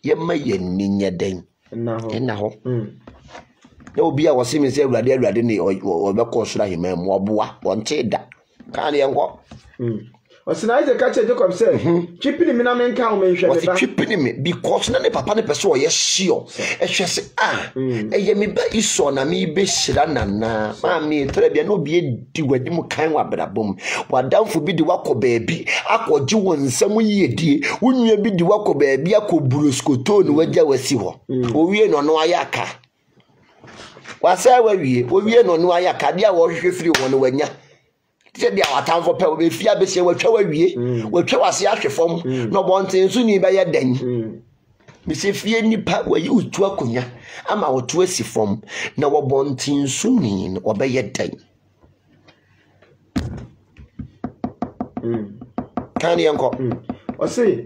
ye ma ye ni nyeden na ho na obi a wo se me se Awurade ni obekɔ sura hima mu oboa wonte da kan ye nkɔ Osina Isaac ka che Jacob say chipini mi na menka o menhwe be ba chipini me because na ne papa ne pese o ye hye ehwe se eye me ba iso na me be hyira nana ma me tere bia no bi edi wadi mu kan wa brabom wadamfo bi di wakɔ baabi akɔgye won nsam yedie wonua bi di wakɔ baabi akɔburoskoto no wagya wasi ho owie no no ayaka wasa wawie owie no no ayaka dia wo hwehwe firi won no wanya se dia watamfo pe we fia be se watwa wawie watwa wase ahwe fom no bonten so ni ba ye dan mi se fie nipa wayi utu akonya ama wotu asi fom na wo bonten so ni no ba ye dan kan yanko o say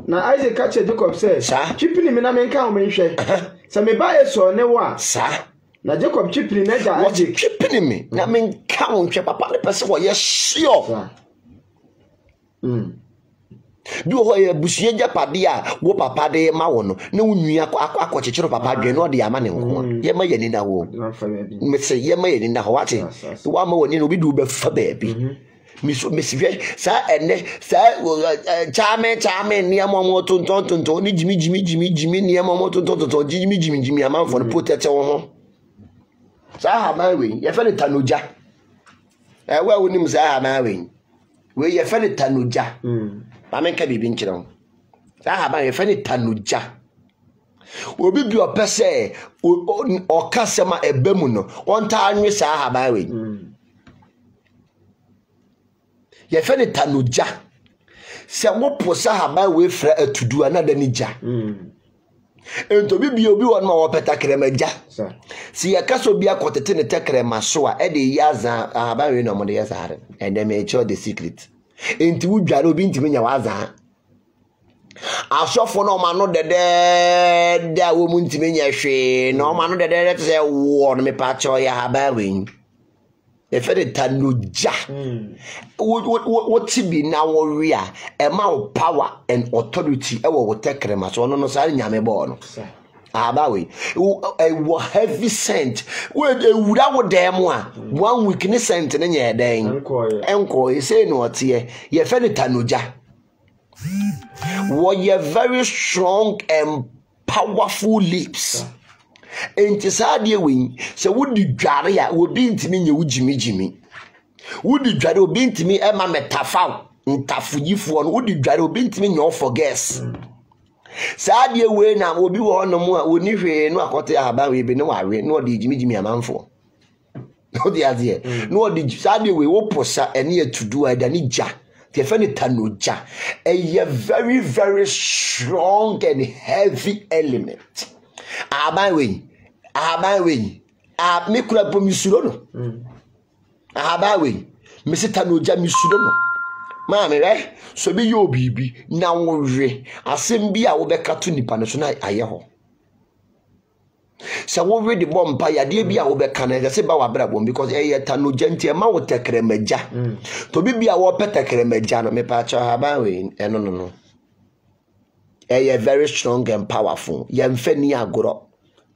na Isaac ka che Jacob say chipini mi na menka o menhwe se me ba ye so ne wa na Jacob chipini na ja Isaac chipini me na menka o nhwe papa ne pese wo ye sure bi ho ye busuye japade a wo papa de ma wo no na wunua akɔkyekere papa dwe no de ama ne nko ye ma ye ni na wo me se ye ma ye ni na ho wate wa ma wo ni no bi du be fa baabi misihwe sa ene sa chame ni amomo tonton ni jimi ni amomo tonton jimi amanfo no protect wo ho sa ha ma we ye fe ne tanoja wa woni mu sa ha ma we ye fe ne tanoja ba men ka bibi nkyerɛ sa ha ba ye fe ne tanoja obi bi opese o kasema ebemu no on ta anwe sa ha ba we ye fe ne tanoja se wo posa ha ba we fra atudu anada ni ja ento bibi obi won ma wo peta kremaja si ya kaso bi akotete ne tekrema so a e de yaza ha ba we no mo de yasare and them echo the secret enti wudware obi ntimi nya waza asofo no ma no dede da wo mu ntimi nya hwe no ma no dede te se wo no me pa cho ya ha ba we if it tanoja what be now warrior a man power and authority e wo tekrema so no sare nyame bo no abawe a heavy scent we ewura wo dem a 1 week ni scent ne nya den enko e say no tie ye fe ne tanoja wo ye very strong and powerful lips enti saade we se wudi dware ya obi ntimi nye wujimijimi wudi dware obi ntimi e ma metafa ntafuyifo no wudi dware obi ntimi nye forgets saade we na obi wo no mu a oni hwe no akote ahaba we bi ne wawe no de jimijimi amanfo no de azie no de saade we wo posa ene atudu adani ja te fe ne tanoja a very very strong and heavy element abawe a mekura bo misuro no abawe mesita no ja misuro no ma me re so bi yo bibi na wowe asem bi a wo beka to nipa no so na aye ho So wo read the bomb pa ya de bia wo be kan e se ba wa bra bom because e tano genti e ma wo tekremaja to bibia wo petekremaja no me pa cha haba we no e very strong and powerful ye mfa ni agoro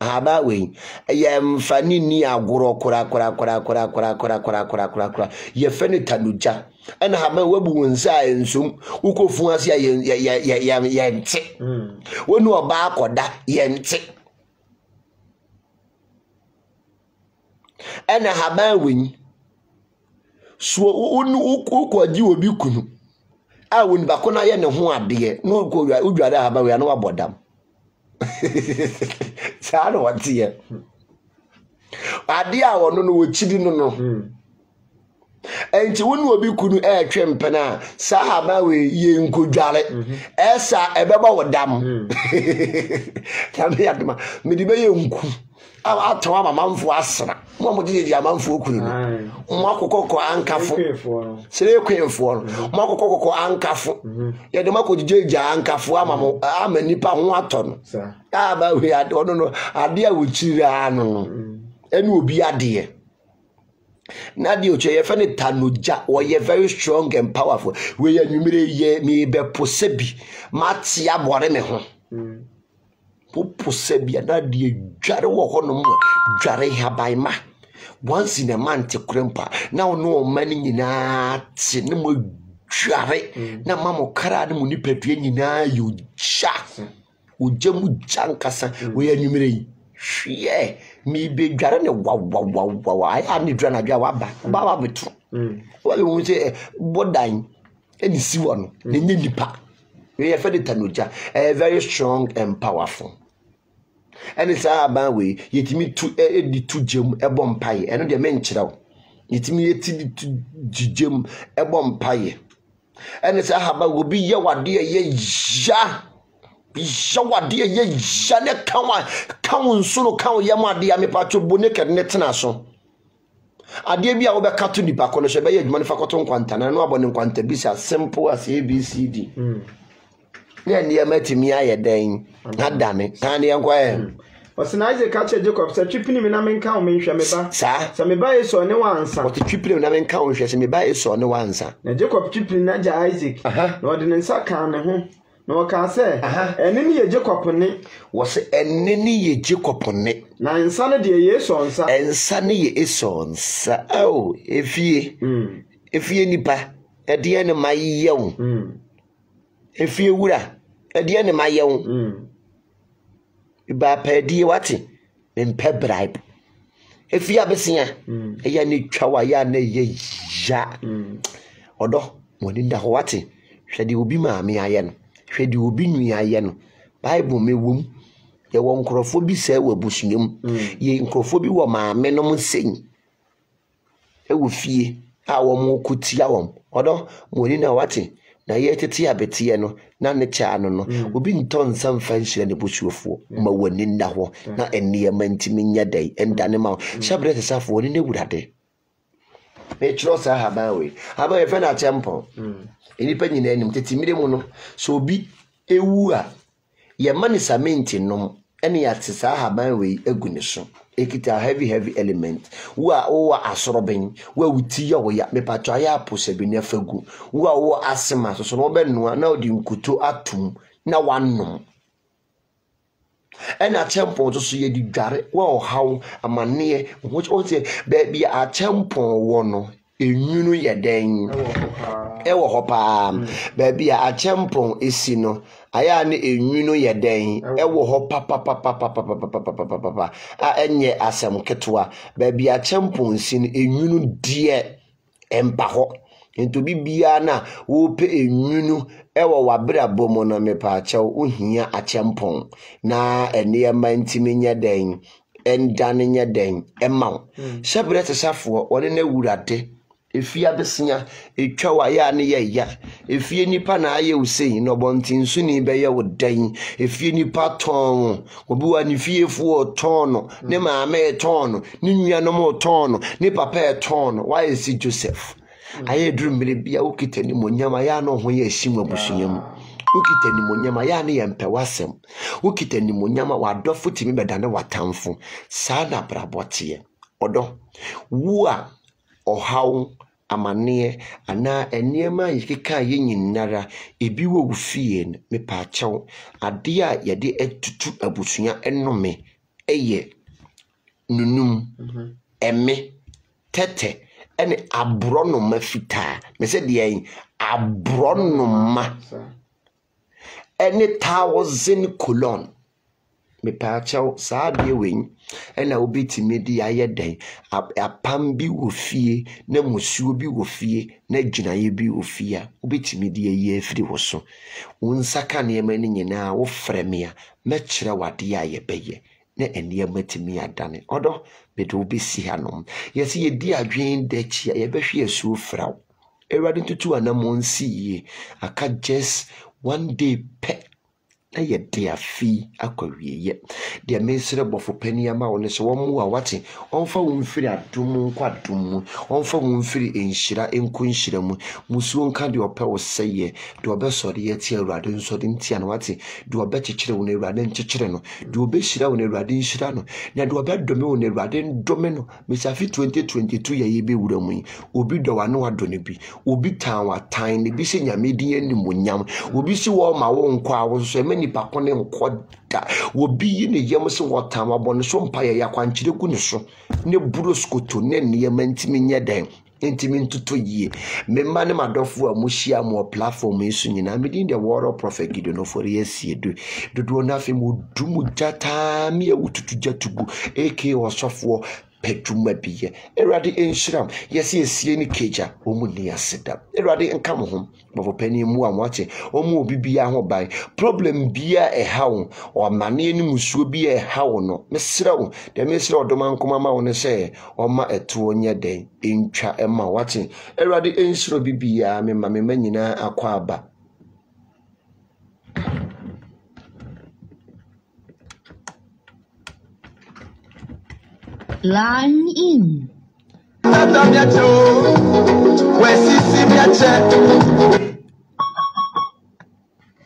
haba we ye mfa ni agoro kora ye fe ni tanuja ana haba wabu wonsa ensum ukofu ase ye nte wonu oba akoda ye nte ana haba we so ukwaji obi kunu a won ba ko na ye ne ho ade no ko udware haba we na wabodam sa no wate ye ade a wono no wochidi no enti wonu obi kunu twempena sa haba we ye nkodware esa ebeba wodam tabe yadma medibe ye nku atwa mamamfo asra mo gidi amamfo okunu mo akokoko ankafo sire kwenfo mo akokoko ankafo ye de mako gije ankafo amanipa ho atono aba we ade ono no ade a wochiri ano ene obi ade na de oche ye fane tanoja wo ye very strong and powerful we ya nwumire ye me be posebi mate abore me ho posebi na de dware wo ho no mo dware habaima once in a month krempa na no mani nyina ti ne mo dware na mamo kara ne mo nipadua nyina yo cha ojemu jankasa we ya nwumire yi hwe mi be dware ne wa ai ani dware na dwa wa ba betu wa le won se bodan eni siwo no ne nipa we ya fe de tanoja very strong and powerful. And it's about way, yet me to the two gem a bomb pie, and the menchero. Yet me yet to gem a bomb pie. And it's about will be your dear ye ja. Be shower dear ye janet come solo count yama dear me patcho bonek and netnaso. I dear be our cut to the back on the Shabay manufacturing quantana, and no abundant quantity be as simple as ABCD. Then you met me, I dang. Not damn it. Can't you inquire? Was an Isaac catcher Jacob said, chipping him in a count, me, Shameba, sir. Some buy so no answer. What the chipping in a count, she me buy so no answer. Now Jacob chipping Naja Isaac, no didn't suck on home. No, I can't say. And then ye Jacob on it was any ye Jacob on it. Now insanity, yes, on sir, and sunny is on, sir. Oh, if ye nipa at the end of my young. If you would at the end of my young by pay dear watty, then pay bribe. If you have a singer, a yanni chawayane ye ja or do one in the watty, said you be mammy iron, said you be me iron. Bible me womb, ye won't crofobie say we're bushing him, ye crofobie were my menum sing. It will fear our more could see our or one in a watty. Na yetete abetie no na ne cha no no obi nton sam fanhire ne bosuofo ma wani nda ho na enema ntimi nya dai endane ma shabre safo woni ne wurade me chiro sa haba we haba e fe na temple enipa nyina anim tetimire mu no so obi ewu a ye mani samenti no ene ya tsa haba we eguni so ekita heavy element wo asoroben wo wuti yo ya me patwa ya posebi ne fagu wo asema so no be no na odi nkuto atum na wanom ena temple so ye di dware wo haw amane wo say be a temple wo no enwunu ye den ewo hopa be a temple esi no aya ne enwunu ye den ewo ho papa a enye asem ketwa ba bia champions in enwunu die empa ho ento bibia na wo pe enwunu ewo wabra bomo na mepa acha ohia a champon na ene ma ntimi nya den endane nya den ema shabre tesafo wone na wurade efia besia etwa wa ya ne ya efie nipa na aye usei no bontin su ni be ye wodan efie nipa ton obi wa ni fie fu ton no ne maame ton no ne nua no mo ton no ne papa ton no wa esi Joseph aye drum bele bia okita ni monyama ya no ho ye himwa busunyam ukita nimonyama ya ne yempe wasem ukita nimonyama wadofo timi bedane watamfo saa na brabotie odo wo a ohaw amane ana eniema yikeka ye nyinara ebi wo wufie me pa achew ade a yede etutu abusua enome eye nunum eme tete ene abronoma fita me se de abronoma ene 1000 colon me pa achew saa de wen ena obetimi di ayeden apam bi wo fie na musuo bi wo fie na gyinaye bi wo fie obetimi di ayi afiri wo so wonsaka ne yema ni nyina wo freme a mekire wade a yebeye na ene matimi adane odo bedo obesi hanom yesi yedi adwen da chi yebehwe asu fraw ewade tutu anamonsi aka just one day pe na ye dia fi akwawieye dia mesere bofo paniama woni se wo mu a wate onfa wo mfiri adum nkwadum onfa wo mfiri enhira enko nhira mu musuo nka de ope wo seye de obesore ye ti awurade nsode ntia na wate de obekekere wo na awurade nkekere no de obehira wo na awurade nhira no na de obedome wo na awurade ndome no mesafi 2022 ye ye be wura mu obi do wa no wadone bi obi tan wa tan ne bi se nyamedin animonyam obi si wo ma wo nkwa wo so nipa kone nkoda wobi ne yem se wotam abone so mpa ya kwankyire gu ne so ne buro skoto ne niyema ntimi nyeden ntimi ntuto yie memma ne madofo a muhia mo platform isu nyina medin de woro prophet Gideon for yesiedu dodo na fe mo dumu jata mi awututu jatugu aka osofo peduma biye erade enhyiram yesi esie ni keja omu ni aseda erade nka mo ho bofo pani mu amwate omu obi bia ho bai problem bia ehawo o mane ni musuo bia ehawo no mesrew de mesrew doma nkoma ma wo ne se o ma eto onye den entwa ema wate erade enhyiro bibia me ma me manyina akwa aba Line in.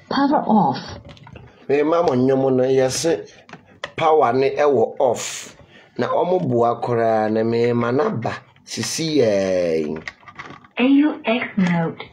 Power off. Me mama nyomo na yese power ne ewo off. Na omo bua kora na me manaba sisi AUX mode.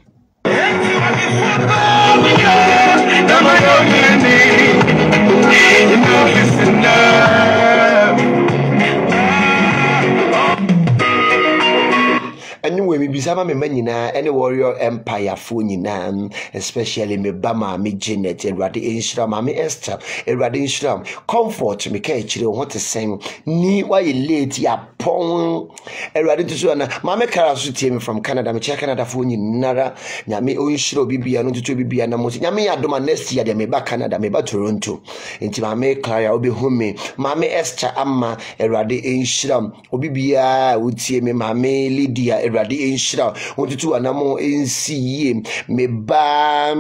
Anyway, me bisama me manyina any warrior empire fo nyina especially me bama me Janet Erade Enhira ma me Esther Erade Enhira comfort me ka chire ho te sen ni why late ya pon Erade tutu na ma me kara so tie me from Canada me che Canada fo nyinara nya me Enhira bibia no tutu bibia na mo nya me adoma next year de me ba Canada me ba Toronto enti ma me Clara obi home ma me Esther amma Erade Enhira obibia utie me ma me Lydia Erade Enhira ontutu anamo ensiye me ba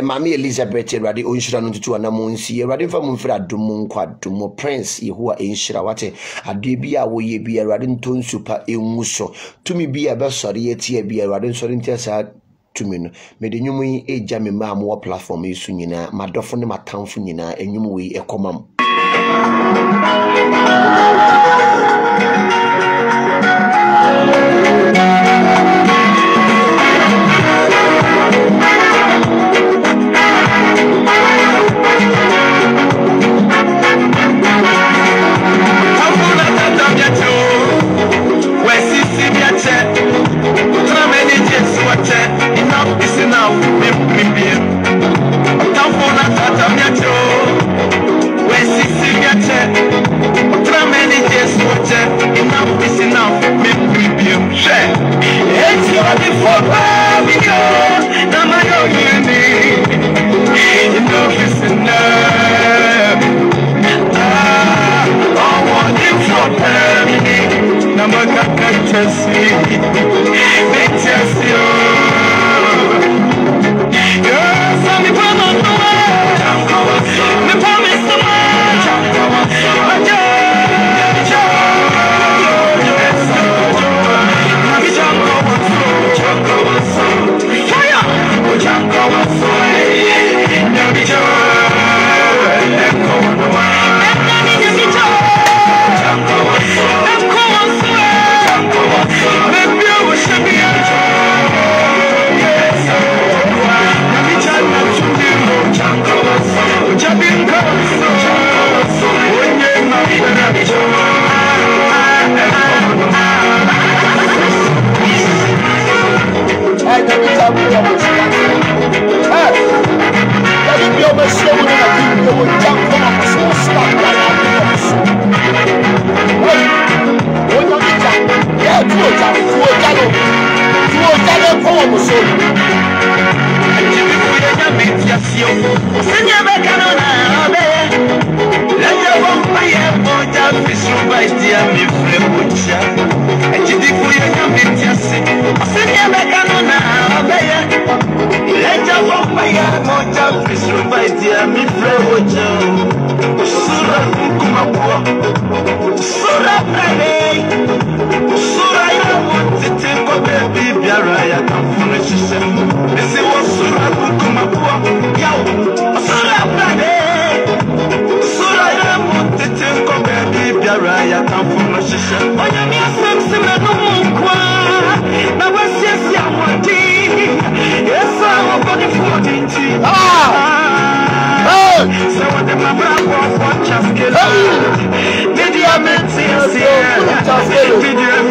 Mami Elizabeth Erade Enhira ontutu anamo ensiye Erade mfa mfira dum nkwadum Prince Yehua Enhira wate ade bia wo ye bia Erade ntonsu pa enwuso tumi bia be sori etie bia Erade nsori ntia sa tumi no me de nyumu yi eja me ma mo platform yi su nyina madofo ne matamfo nyina enyumu yi ekomam Fire! so. Did you